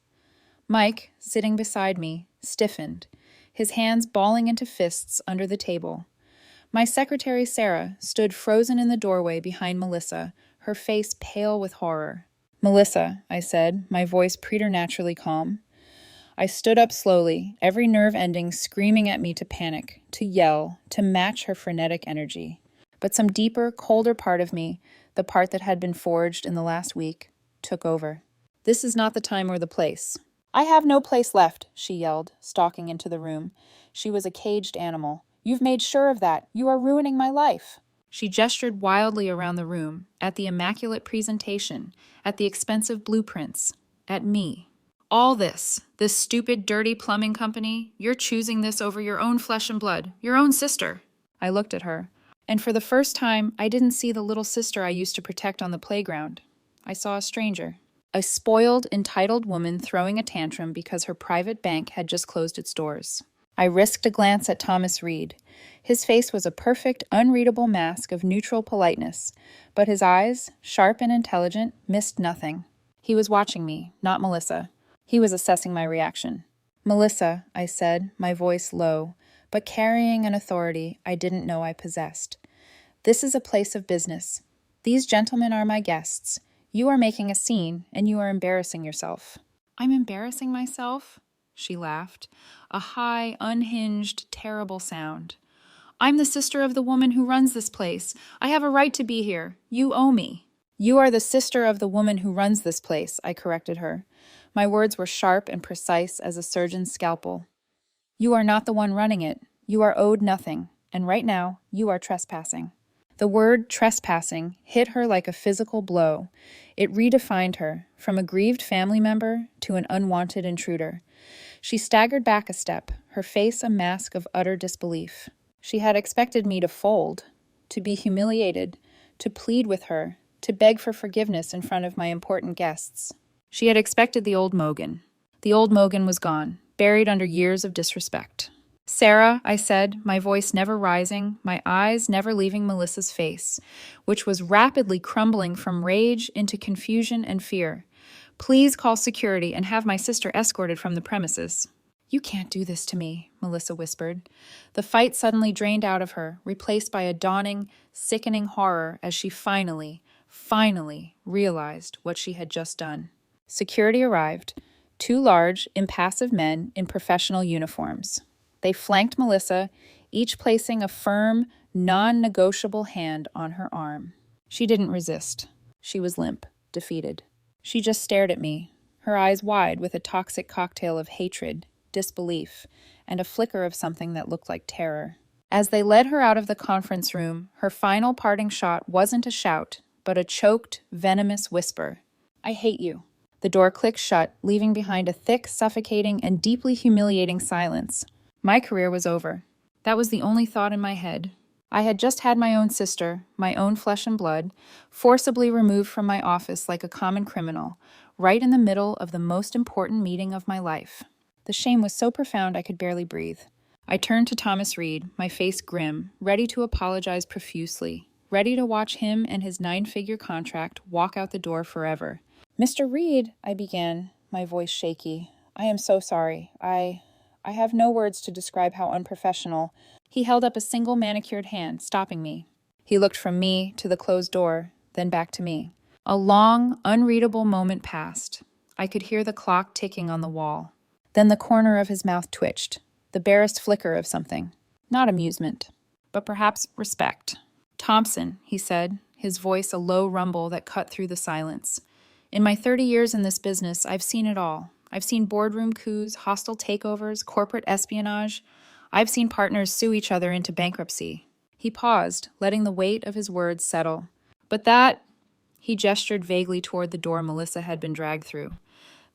[SPEAKER 1] Mike, sitting beside me, stiffened, his hands balling into fists under the table. My secretary, Sarah, stood frozen in the doorway behind Melissa, her face pale with horror. Melissa, I said, my voice preternaturally calm. I stood up slowly, every nerve ending screaming at me to panic, to yell, to match her frenetic energy. But some deeper, colder part of me, the part that had been forged in the last week, took over. This is not the time or the place. I have no place left, she yelled, stalking into the room. She was a caged animal. You've made sure of that. You are ruining my life. She gestured wildly around the room, at the immaculate presentation, at the expensive blueprints, at me. All this stupid, dirty plumbing company, you're choosing this over your own flesh and blood, your own sister. I looked at her, and for the first time, I didn't see the little sister I used to protect on the playground. I saw a stranger. A spoiled, entitled woman throwing a tantrum because her private bank had just closed its doors. I risked a glance at Thomas Reed. His face was a perfect, unreadable mask of neutral politeness, but his eyes, sharp and intelligent, missed nothing. He was watching me, not Melissa. He was assessing my reaction. Melissa, I said, my voice low, but carrying an authority I didn't know I possessed. This is a place of business. These gentlemen are my guests. You are making a scene, and you are embarrassing yourself. I'm embarrassing myself? She laughed, a high, unhinged, terrible sound. I'm the sister of the woman who runs this place. I have a right to be here. You owe me. You are the sister of the woman who runs this place, I corrected her. My words were sharp and precise as a surgeon's scalpel. You are not the one running it. You are owed nothing, and right now, you are trespassing. The word trespassing hit her like a physical blow. It redefined her, from a grieved family member to an unwanted intruder. She staggered back a step, her face a mask of utter disbelief. She had expected me to fold, to be humiliated, to plead with her, to beg for forgiveness in front of my important guests. She had expected the old Mogan. The old Mogan was gone, buried under years of disrespect. Sarah, I said, my voice never rising, my eyes never leaving Melissa's face, which was rapidly crumbling from rage into confusion and fear. Please call security and have my sister escorted from the premises. You can't do this to me, Melissa whispered. The fight suddenly drained out of her, replaced by a dawning, sickening horror as she finally realized what she had just done. Security arrived, 2 large, impassive men in professional uniforms. They flanked Melissa, each placing a firm, non-negotiable hand on her arm. She didn't resist. She was limp, defeated. She just stared at me, her eyes wide with a toxic cocktail of hatred, disbelief, and a flicker of something that looked like terror. As they led her out of the conference room, her final parting shot wasn't a shout, but a choked, venomous whisper. I hate you. The door clicked shut, leaving behind a thick, suffocating, and deeply humiliating silence. My career was over. That was the only thought in my head. I had just had my own sister, my own flesh and blood, forcibly removed from my office like a common criminal, right in the middle of the most important meeting of my life. The shame was so profound I could barely breathe. I turned to Thomas Reed, my face grim, ready to apologize profusely, ready to watch him and his 9-figure contract walk out the door forever. Mr. Reed, I began, my voice shaky. I am so sorry. I have no words to describe how unprofessional. He held up a single manicured hand, stopping me. He looked from me to the closed door, then back to me. A long, unreadable moment passed. I could hear the clock ticking on the wall. Then the corner of his mouth twitched, the barest flicker of something. Not amusement, but perhaps respect. Thompson, he said, his voice a low rumble that cut through the silence. In my 30 years in this business, I've seen it all. I've seen boardroom coups, hostile takeovers, corporate espionage. I've seen partners sue each other into bankruptcy. He paused, letting the weight of his words settle. But that, he gestured vaguely toward the door Melissa had been dragged through.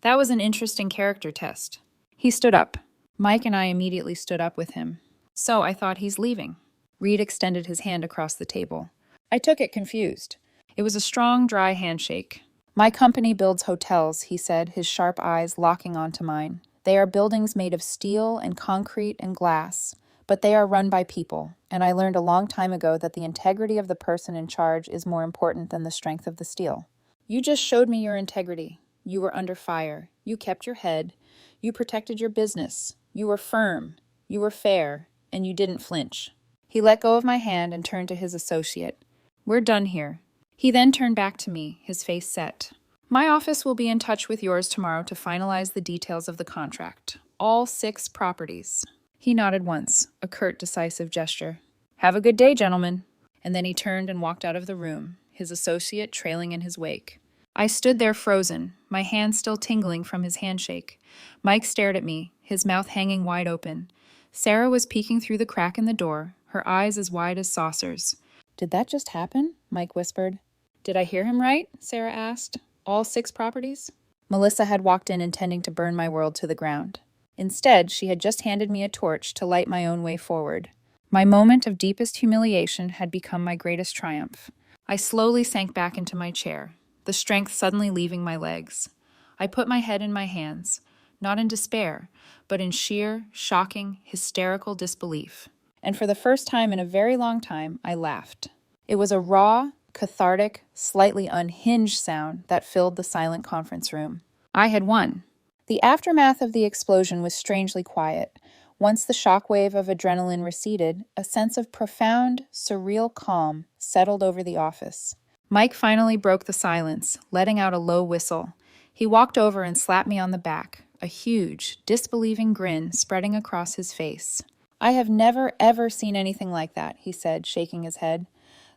[SPEAKER 1] That was an interesting character test. He stood up. Mike and I immediately stood up with him. So I thought he's leaving. Reed extended his hand across the table. I took it confused. It was a strong, dry handshake. My company builds hotels, he said, his sharp eyes locking onto mine. They are buildings made of steel and concrete and glass, but they are run by people, and I learned a long time ago that the integrity of the person in charge is more important than the strength of the steel. You just showed me your integrity. You were under fire. You kept your head. You protected your business. You were firm. You were fair, and you didn't flinch. He let go of my hand and turned to his associate. We're done here. He then turned back to me, his face set. My office will be in touch with yours tomorrow to finalize the details of the contract. All 6 properties. He nodded once, a curt, decisive gesture. Have a good day, gentlemen. And then he turned and walked out of the room, his associate trailing in his wake. I stood there frozen, my hand still tingling from his handshake. Mike stared at me, his mouth hanging wide open. Sarah was peeking through the crack in the door, her eyes as wide as saucers. Did that just happen? Mike whispered. Did I hear him right? Sarah asked. All 6 properties? Melissa had walked in intending to burn my world to the ground. Instead, she had just handed me a torch to light my own way forward. My moment of deepest humiliation had become my greatest triumph. I slowly sank back into my chair, the strength suddenly leaving my legs. I put my head in my hands, not in despair, but in sheer, shocking, hysterical disbelief. And for the first time in a very long time, I laughed. It was a raw, cathartic, slightly unhinged sound that filled the silent conference room. I had won. The aftermath of the explosion was strangely quiet. Once the shockwave of adrenaline receded, a sense of profound, surreal calm settled over the office. Mike finally broke the silence, letting out a low whistle. He walked over and slapped me on the back, a huge, disbelieving grin spreading across his face. I have never, ever seen anything like that, he said, shaking his head.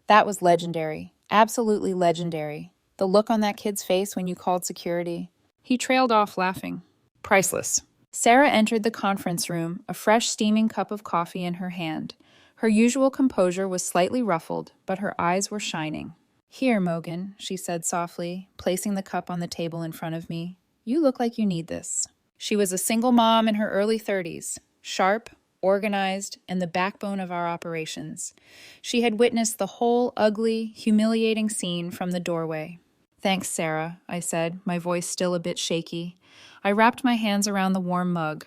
[SPEAKER 1] That was legendary. Absolutely legendary. The look on that kid's face when you called security. He trailed off laughing. Priceless. Sarah entered the conference room, a fresh steaming cup of coffee in her hand. Her usual composure was slightly ruffled, but her eyes were shining. Here, Mogan, she said softly, placing the cup on the table in front of me. You look like you need this. She was a single mom in her early 30s, sharp, organized, and the backbone of our operations. She had witnessed the whole ugly, humiliating scene from the doorway. Thanks, Sarah, I said, my voice still a bit shaky. I wrapped my hands around the warm mug.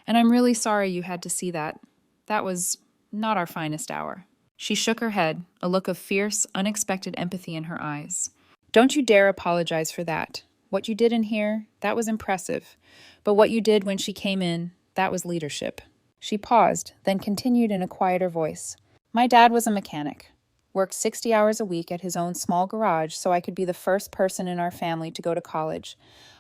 [SPEAKER 1] And I'm really sorry you had to see that. That was not our finest hour. She shook her head, a look of fierce, unexpected empathy in her eyes. Don't you dare apologize for that. What you did in here, that was impressive. But what you did when she came in, that was leadership. She paused, then continued in a quieter voice. My dad was a mechanic. Worked 60 hours a week at his own small garage so I could be the first person in our family to go to college.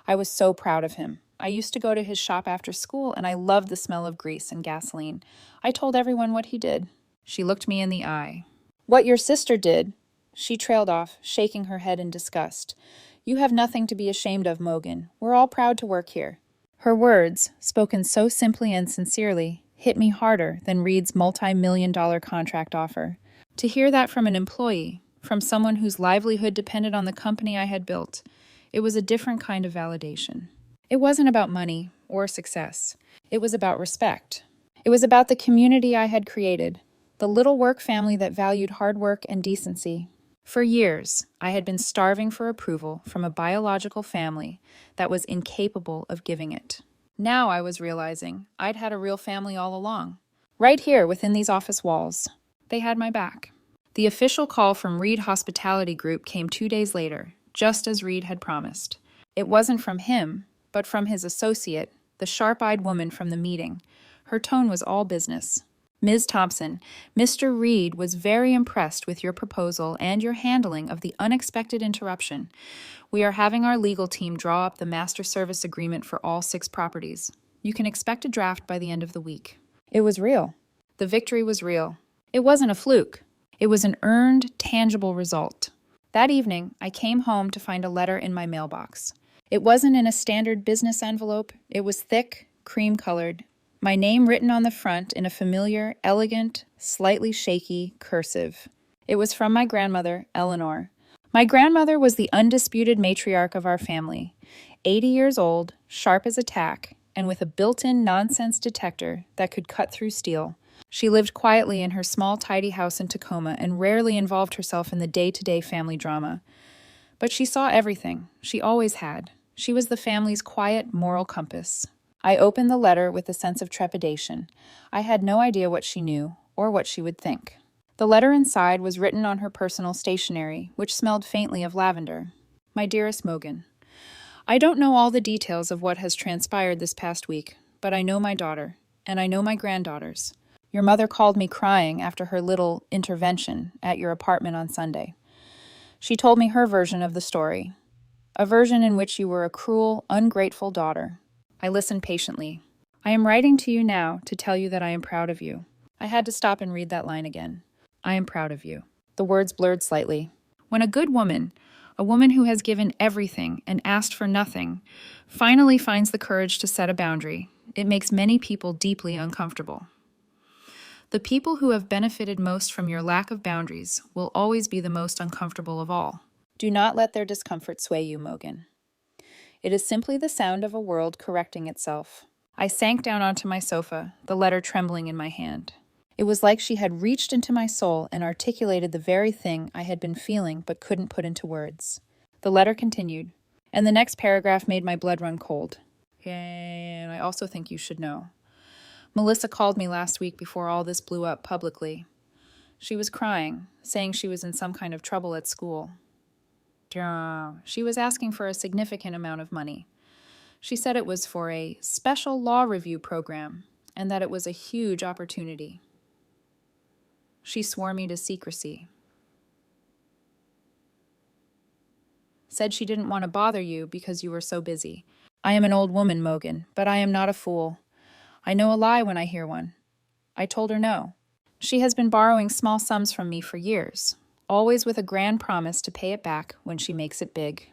[SPEAKER 1] I was so proud of him. I used to go to his shop after school, and I loved the smell of grease and gasoline. I told everyone what he did. She looked me in the eye. What your sister did, She trailed off, shaking her head in disgust. You have nothing to be ashamed of, Mogan. We're all proud to work here. Her words, spoken so simply and sincerely, hit me harder than Reed's multi-million-dollar contract offer. To hear that from an employee, from someone whose livelihood depended on the company I had built, it was a different kind of validation. It wasn't about money or success. It was about respect. It was about the community I had created, the little work family that valued hard work and decency. For years, I had been starving for approval from a biological family that was incapable of giving it. Now I was realizing I'd had a real family all along. Right here within these office walls. They had my back. The official call from Reed Hospitality Group came 2 days later, just as Reed had promised. It wasn't from him, but from his associate, the sharp-eyed woman from the meeting. Her tone was all business. Ms. Thompson, Mr. Reed was very impressed with your proposal and your handling of the unexpected interruption. We are having our legal team draw up the master service agreement for all 6 properties. You can expect a draft by the end of the week. It was real. The victory was real. It wasn't a fluke. It was an earned, tangible result. That evening, I came home to find a letter in my mailbox. It wasn't in a standard business envelope. It was thick, cream-colored, my name written on the front in a familiar, elegant, slightly shaky cursive. It was from my grandmother, Eleanor. My grandmother was the undisputed matriarch of our family, 80 years old, sharp as a tack, and with a built-in nonsense detector that could cut through steel. She lived quietly in her small, tidy house in Tacoma and rarely involved herself in the day-to-day family drama. But she saw everything. She always had. She was the family's quiet, moral compass. I opened the letter with a sense of trepidation. I had no idea what she knew, or what she would think. The letter inside was written on her personal stationery, which smelled faintly of lavender. My dearest Mogan, I don't know all the details of what has transpired this past week, but I know my daughter, and I know my granddaughters. Your mother called me crying after her little intervention at your apartment on Sunday. She told me her version of the story, a version in which you were a cruel, ungrateful daughter. I listened patiently. I am writing to you now to tell you that I am proud of you. I had to stop and read that line again. I am proud of you. The words blurred slightly. When a good woman, a woman who has given everything and asked for nothing, finally finds the courage to set a boundary, it makes many people deeply uncomfortable. The people who have benefited most from your lack of boundaries will always be the most uncomfortable of all. Do not let their discomfort sway you, Mogan. It is simply the sound of a world correcting itself. I sank down onto my sofa, the letter trembling in my hand. It was like she had reached into my soul and articulated the very thing I had been feeling but couldn't put into words. The letter continued, and the next paragraph made my blood run cold. And I also think you should know. Melissa called me last week before all this blew up publicly. She was crying, saying she was in some kind of trouble at school. She was asking for a significant amount of money. She said it was for a special law review program and that it was a huge opportunity. She swore me to secrecy. Said she didn't want to bother you because you were so busy. I am an old woman, Mogan, but I am not a fool. I know a lie when I hear one. I told her no. She has been borrowing small sums from me for years, always with a grand promise to pay it back when she makes it big.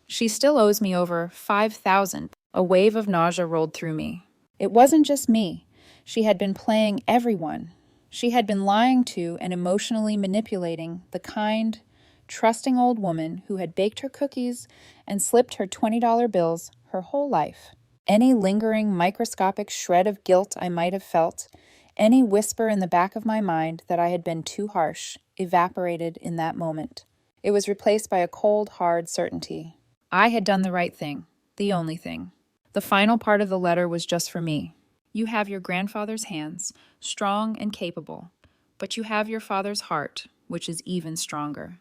[SPEAKER 1] She still owes me over $5,000. A wave of nausea rolled through me. It wasn't just me. She had been playing everyone. She had been lying to and emotionally manipulating the kind, trusting old woman who had baked her cookies and slipped her $20 bills her whole life. Any lingering microscopic shred of guilt I might have felt, any whisper in the back of my mind that I had been too harsh, evaporated in that moment. It was replaced by a cold, hard certainty. I had done the right thing, the only thing. The final part of the letter was just for me. You have your grandfather's hands, strong and capable, but you have your father's heart, which is even stronger.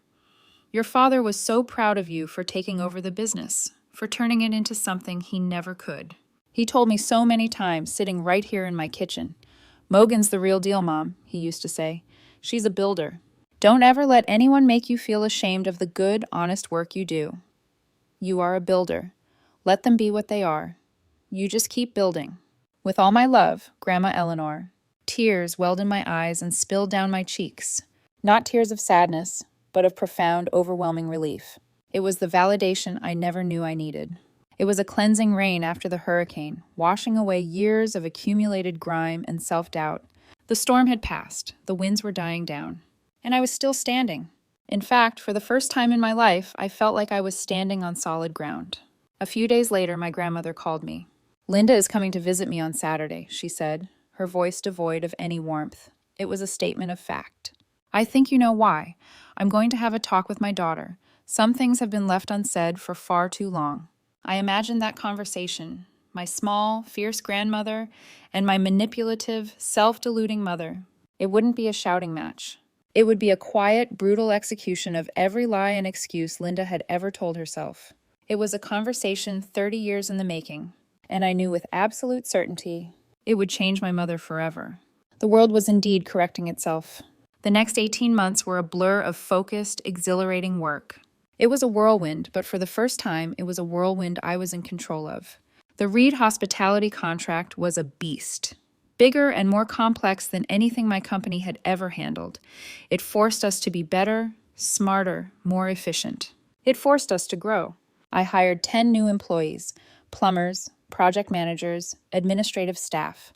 [SPEAKER 1] Your father was so proud of you for taking over the business, for turning it into something he never could. He told me so many times, sitting right here in my kitchen, "Mogan's the real deal, Mom," he used to say. "She's a builder. Don't ever let anyone make you feel ashamed of the good, honest work you do. You are a builder. Let them be what they are. You just keep building. With all my love, Grandma Eleanor." Tears welled in my eyes and spilled down my cheeks. Not tears of sadness, but of profound, overwhelming relief. It was the validation I never knew I needed. It was a cleansing rain after the hurricane, washing away years of accumulated grime and self-doubt. The storm had passed, the winds were dying down, and I was still standing. In fact, for the first time in my life, I felt like I was standing on solid ground. A few days later, my grandmother called me. "Linda is coming to visit me on Saturday," she said, her voice devoid of any warmth. It was a statement of fact. "I think you know why. I'm going to have a talk with my daughter. Some things have been left unsaid for far too long." I imagined that conversation, my small, fierce grandmother and my manipulative, self-deluding mother. It wouldn't be a shouting match. It would be a quiet, brutal execution of every lie and excuse Linda had ever told herself. It was a conversation 30 years in the making, and I knew with absolute certainty it would change my mother forever. The world was indeed correcting itself. The next 18 months were a blur of focused, exhilarating work. It was a whirlwind, but for the first time, it was a whirlwind I was in control of. The Reed hospitality contract was a beast. Bigger and more complex than anything my company had ever handled. It forced us to be better, smarter, more efficient. It forced us to grow. I hired 10 new employees, plumbers, project managers, administrative staff.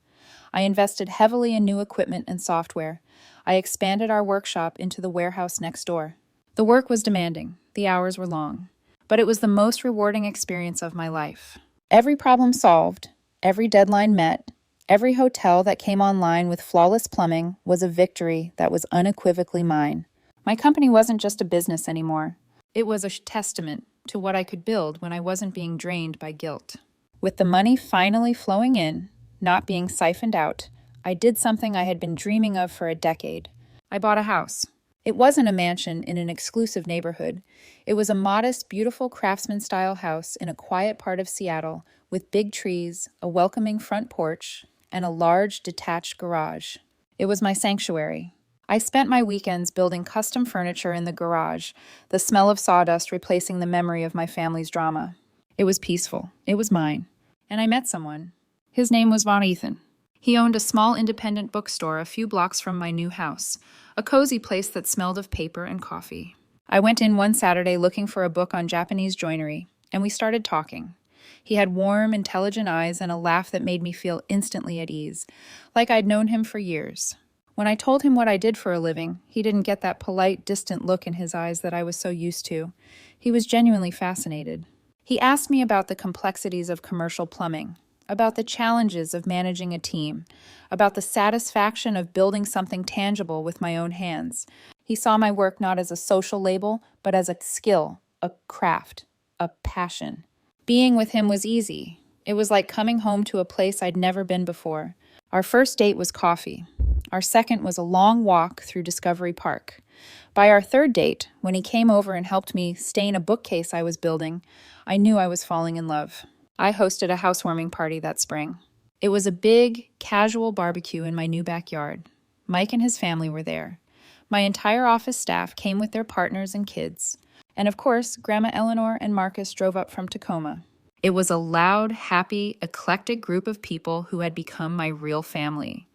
[SPEAKER 1] I invested heavily in new equipment and software. I expanded our workshop into the warehouse next door. The work was demanding. The hours were long. But it was the most rewarding experience of my life. Every problem solved, every deadline met, every hotel that came online with flawless plumbing was a victory that was unequivocally mine. My company wasn't just a business anymore. It was a testament to what I could build when I wasn't being drained by guilt. With the money finally flowing in, not being siphoned out, I did something I had been dreaming of for a decade. I bought a house. It wasn't a mansion in an exclusive neighborhood. It was a modest, beautiful craftsman-style house in a quiet part of Seattle with big trees, a welcoming front porch, and a large, detached garage. It was my sanctuary. I spent my weekends building custom furniture in the garage, the smell of sawdust replacing the memory of my family's drama. It was peaceful. It was mine. And I met someone. His name was Von Ethan. He owned a small independent bookstore a few blocks from my new house, a cozy place that smelled of paper and coffee. I went in one Saturday looking for a book on Japanese joinery, and we started talking. He had warm, intelligent eyes and a laugh that made me feel instantly at ease, like I'd known him for years. When I told him what I did for a living, he didn't get that polite, distant look in his eyes that I was so used to. He was genuinely fascinated. He asked me about the complexities of commercial plumbing, about the challenges of managing a team, about the satisfaction of building something tangible with my own hands. He saw my work not as a social label, but as a skill, a craft, a passion. Being with him was easy. It was like coming home to a place I'd never been before. Our first date was coffee. Our second was a long walk through Discovery Park. By our third date, when he came over and helped me stain a bookcase I was building, I knew I was falling in love. I hosted a housewarming party that spring. It was a big, casual barbecue in my new backyard. Mike and his family were there. My entire office staff came with their partners and kids. And of course, Grandma Eleanor and Marcus drove up from Tacoma. It was a loud, happy, eclectic group of people who had become my real family.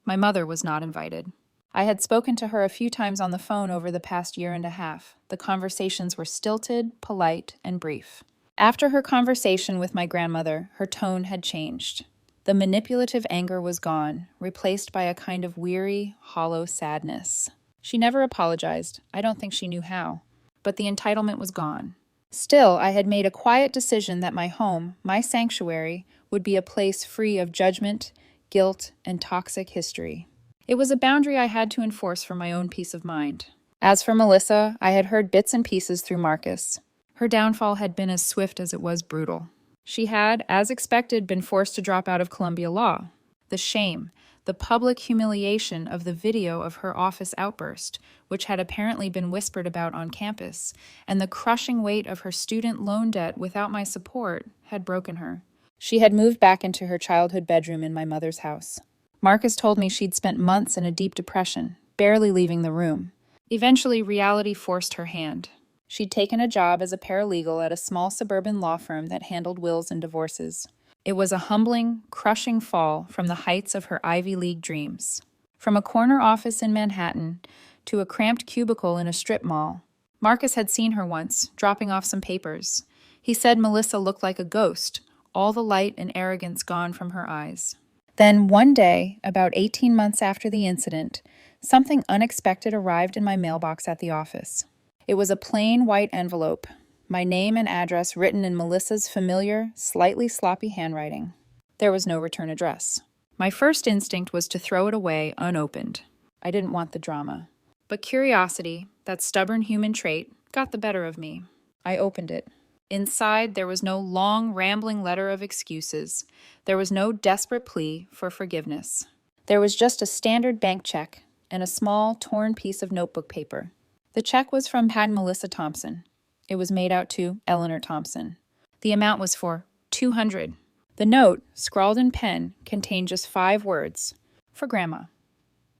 [SPEAKER 1] My mother was not invited. I had spoken to her a few times on the phone over the past year and a half. The conversations were stilted, polite, and brief. After her conversation with my grandmother, her tone had changed. The manipulative anger was gone, replaced by a kind of weary, hollow sadness. She never apologized. I don't think she knew how. But the entitlement was gone. Still, I had made a quiet decision that my home, my sanctuary, would be a place free of judgment, guilt, and toxic history. It was a boundary I had to enforce for my own peace of mind. As for Melissa, I had heard bits and pieces through Marcus. Her downfall had been as swift as it was brutal. She had, as expected, been forced to drop out of Columbia Law. The shame, the public humiliation of the video of her office outburst, which had apparently been whispered about on campus, and the crushing weight of her student loan debt without my support had broken her. She had moved back into her childhood bedroom in my mother's house. Marcus told me she'd spent months in a deep depression, barely leaving the room. Eventually, reality forced her hand. She'd taken a job as a paralegal at a small suburban law firm that handled wills and divorces. It was a humbling, crushing fall from the heights of her Ivy League dreams. From a corner office in Manhattan to a cramped cubicle in a strip mall, Marcus had seen her once, dropping off some papers. He said Melissa looked like a ghost, all the light and arrogance gone from her eyes. Then one day, about 18 months after the incident, something unexpected arrived in my mailbox at the office. It was a plain white envelope, my name and address written in Melissa's familiar, slightly sloppy handwriting. There was no return address. My first instinct was to throw it away unopened. I didn't want the drama. But curiosity, that stubborn human trait, got the better of me. I opened it. Inside, there was no long, rambling letter of excuses. There was no desperate plea for forgiveness. There was just a standard bank check and a small, torn piece of notebook paper. The check was from Pat and Melissa Thompson. It was made out to Eleanor Thompson. The amount was for $200. The note, scrawled in pen, contained just 5 words. For Grandma.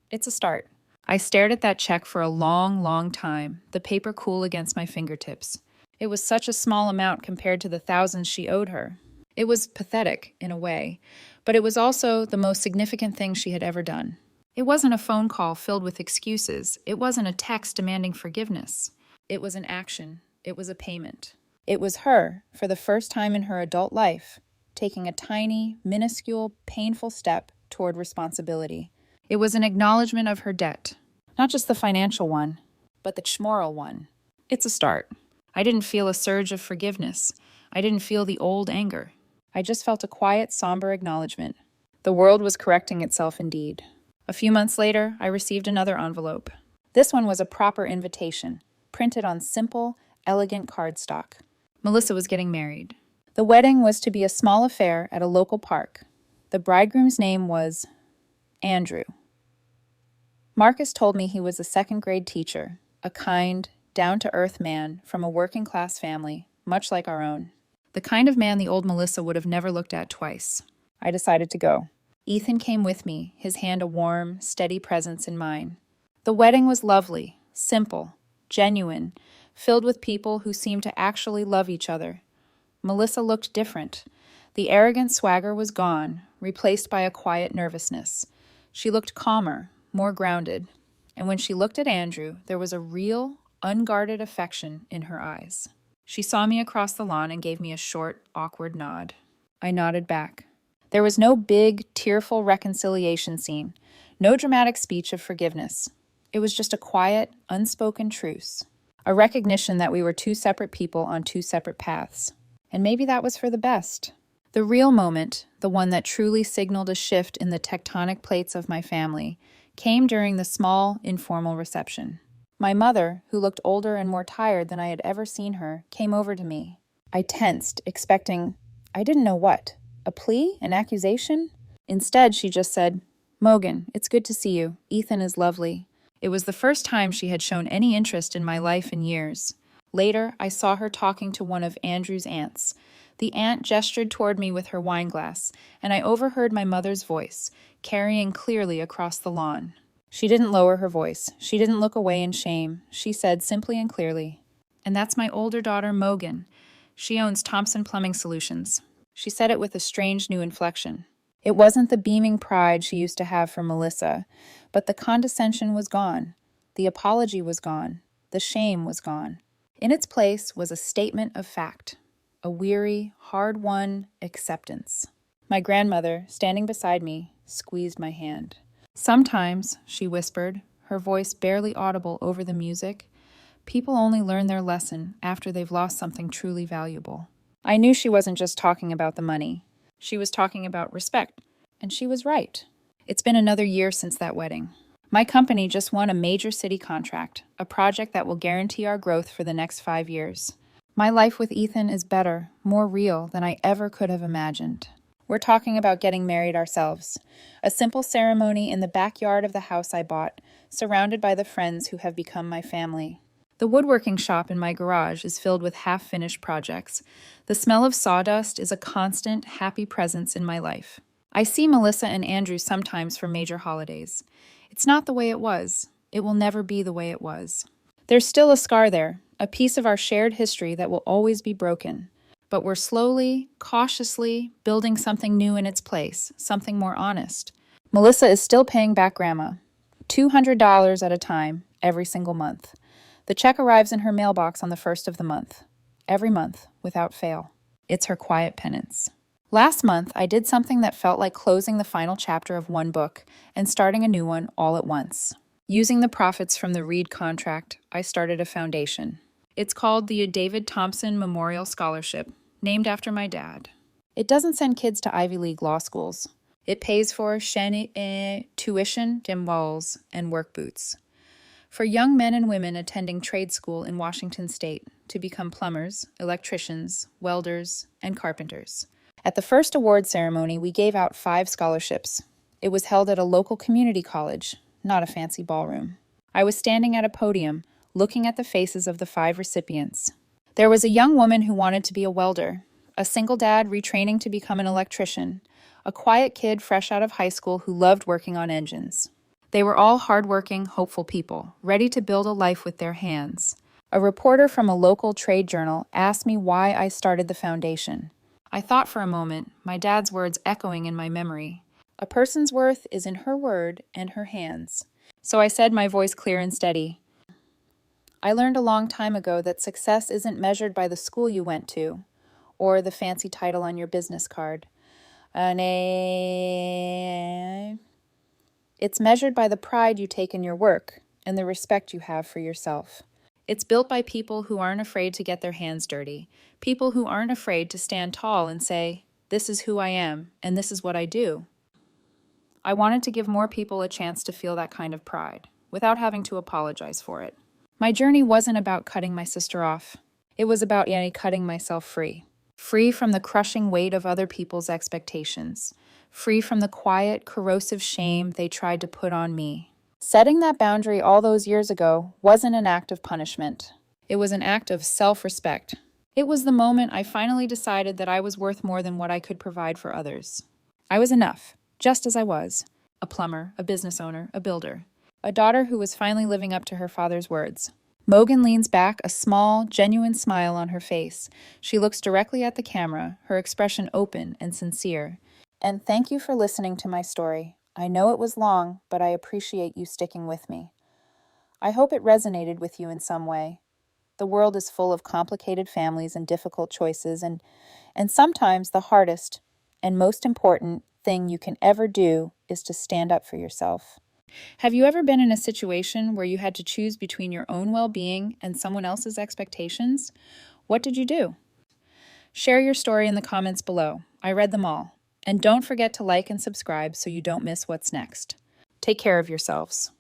[SPEAKER 1] It's a start. I stared at that check for a long, long time, the paper cool against my fingertips. It was such a small amount compared to the thousands she owed her. It was pathetic, in a way, but it was also the most significant thing she had ever done. It wasn't a phone call filled with excuses. It wasn't a text demanding forgiveness. It was an action. It was a payment. It was her, for the first time in her adult life, taking a tiny, minuscule, painful step toward responsibility. It was an acknowledgement of her debt. Not just the financial one, but the moral one. It's a start. I didn't feel a surge of forgiveness. I didn't feel the old anger. I just felt a quiet, somber acknowledgement. The world was correcting itself indeed. A few months later, I received another envelope. This one was a proper invitation, printed on simple, elegant cardstock. Melissa was getting married. The wedding was to be a small affair at a local park. The bridegroom's name was Andrew. Marcus told me he was a second-grade teacher, a kind, down-to-earth man from a working-class family, much like our own. The kind of man the old Melissa would have never looked at twice. I decided to go. Ethan came with me, his hand a warm, steady presence in mine. The wedding was lovely, simple, genuine, filled with people who seemed to actually love each other. Melissa looked different. The arrogant swagger was gone, replaced by a quiet nervousness. She looked calmer, more grounded, and when she looked at Andrew, there was a real, unguarded affection in her eyes. She saw me across the lawn and gave me a short, awkward nod. I nodded back. There was no big, tearful reconciliation scene, no dramatic speech of forgiveness. It was just a quiet, unspoken truce, a recognition that we were 2 separate people on 2 separate paths. And maybe that was for the best. The real moment, the one that truly signaled a shift in the tectonic plates of my family, came during the small, informal reception. My mother, who looked older and more tired than I had ever seen her, came over to me. I tensed, expecting, I didn't know what, a plea, an accusation? Instead, she just said, "Mogan, it's good to see you. Ethan is lovely." It was the first time she had shown any interest in my life in years. Later, I saw her talking to one of Andrew's aunts. The aunt gestured toward me with her wineglass, and I overheard my mother's voice, carrying clearly across the lawn. She didn't lower her voice. She didn't look away in shame. She said simply and clearly, "And that's my older daughter, Mogan. She owns Thompson Plumbing Solutions." She said it with a strange new inflection. It wasn't the beaming pride she used to have for Melissa, but the condescension was gone. The apology was gone. The shame was gone. In its place was a statement of fact, a weary, hard-won acceptance. My grandmother, standing beside me, squeezed my hand. "Sometimes," she whispered, her voice barely audible over the music, "people only learn their lesson after they've lost something truly valuable." I knew she wasn't just talking about the money. She was talking about respect, and she was right. It's been another year since that wedding. My company just won a major city contract, a project that will guarantee our growth for the next 5 years. My life with Ethan is better, more real than I ever could have imagined. We're talking about getting married ourselves. A simple ceremony in the backyard of the house I bought, surrounded by the friends who have become my family. The woodworking shop in my garage is filled with half-finished projects. The smell of sawdust is a constant, happy presence in my life. I see Melissa and Andrew sometimes for major holidays. It's not the way it was. It will never be the way it was. There's still a scar there, a piece of our shared history that will always be broken. But we're slowly, cautiously building something new in its place, something more honest. Melissa is still paying back Grandma, $200 at a time, every single month. The check arrives in her mailbox on the first of the month. Every month, without fail. It's her quiet penance. Last month, I did something that felt like closing the final chapter of one book and starting a new one all at once. Using the profits from the Reed contract, I started a foundation. It's called the David Thompson Memorial Scholarship, named after my dad. It doesn't send kids to Ivy League law schools. It pays for tuition, dimwalls, and work boots. For young men and women attending trade school in Washington state to become plumbers, electricians, welders, and carpenters. At the first award ceremony, we gave out 5 scholarships. It was held at a local community college, not a fancy ballroom. I was standing at a podium, looking at the faces of the 5 recipients. There was a young woman who wanted to be a welder, a single dad retraining to become an electrician, a quiet kid fresh out of high school who loved working on engines. They were all hardworking, hopeful people, ready to build a life with their hands. A reporter from a local trade journal asked me why I started the foundation. I thought for a moment, my dad's words echoing in my memory. A person's worth is in her word and her hands. So I said, my voice clear and steady. I learned a long time ago that success isn't measured by the school you went to, or the fancy title on your business card. It's measured by the pride you take in your work and the respect you have for yourself. It's built by people who aren't afraid to get their hands dirty, people who aren't afraid to stand tall and say, this is who I am, and this is what I do. I wanted to give more people a chance to feel that kind of pride, without having to apologize for it. My journey wasn't about cutting my sister off. It was about cutting myself free. Free from the crushing weight of other people's expectations. Free from the quiet, corrosive shame they tried to put on me. Setting that boundary all those years ago wasn't an act of punishment. It was an act of self-respect. It was the moment I finally decided that I was worth more than what I could provide for others. I was enough, just as I was. A plumber, a business owner, a builder. A daughter who was finally living up to her father's words. Mogan leans back, a small, genuine smile on her face. She looks directly at the camera, her expression open and sincere. And thank you for listening to my story. I know it was long, but I appreciate you sticking with me. I hope it resonated with you in some way. The world is full of complicated families and difficult choices, and sometimes the hardest and most important thing you can ever do is to stand up for yourself. Have you ever been in a situation where you had to choose between your own well-being and someone else's expectations? What did you do? Share your story in the comments below. I read them all. And don't forget to like and subscribe so you don't miss what's next. Take care of yourselves.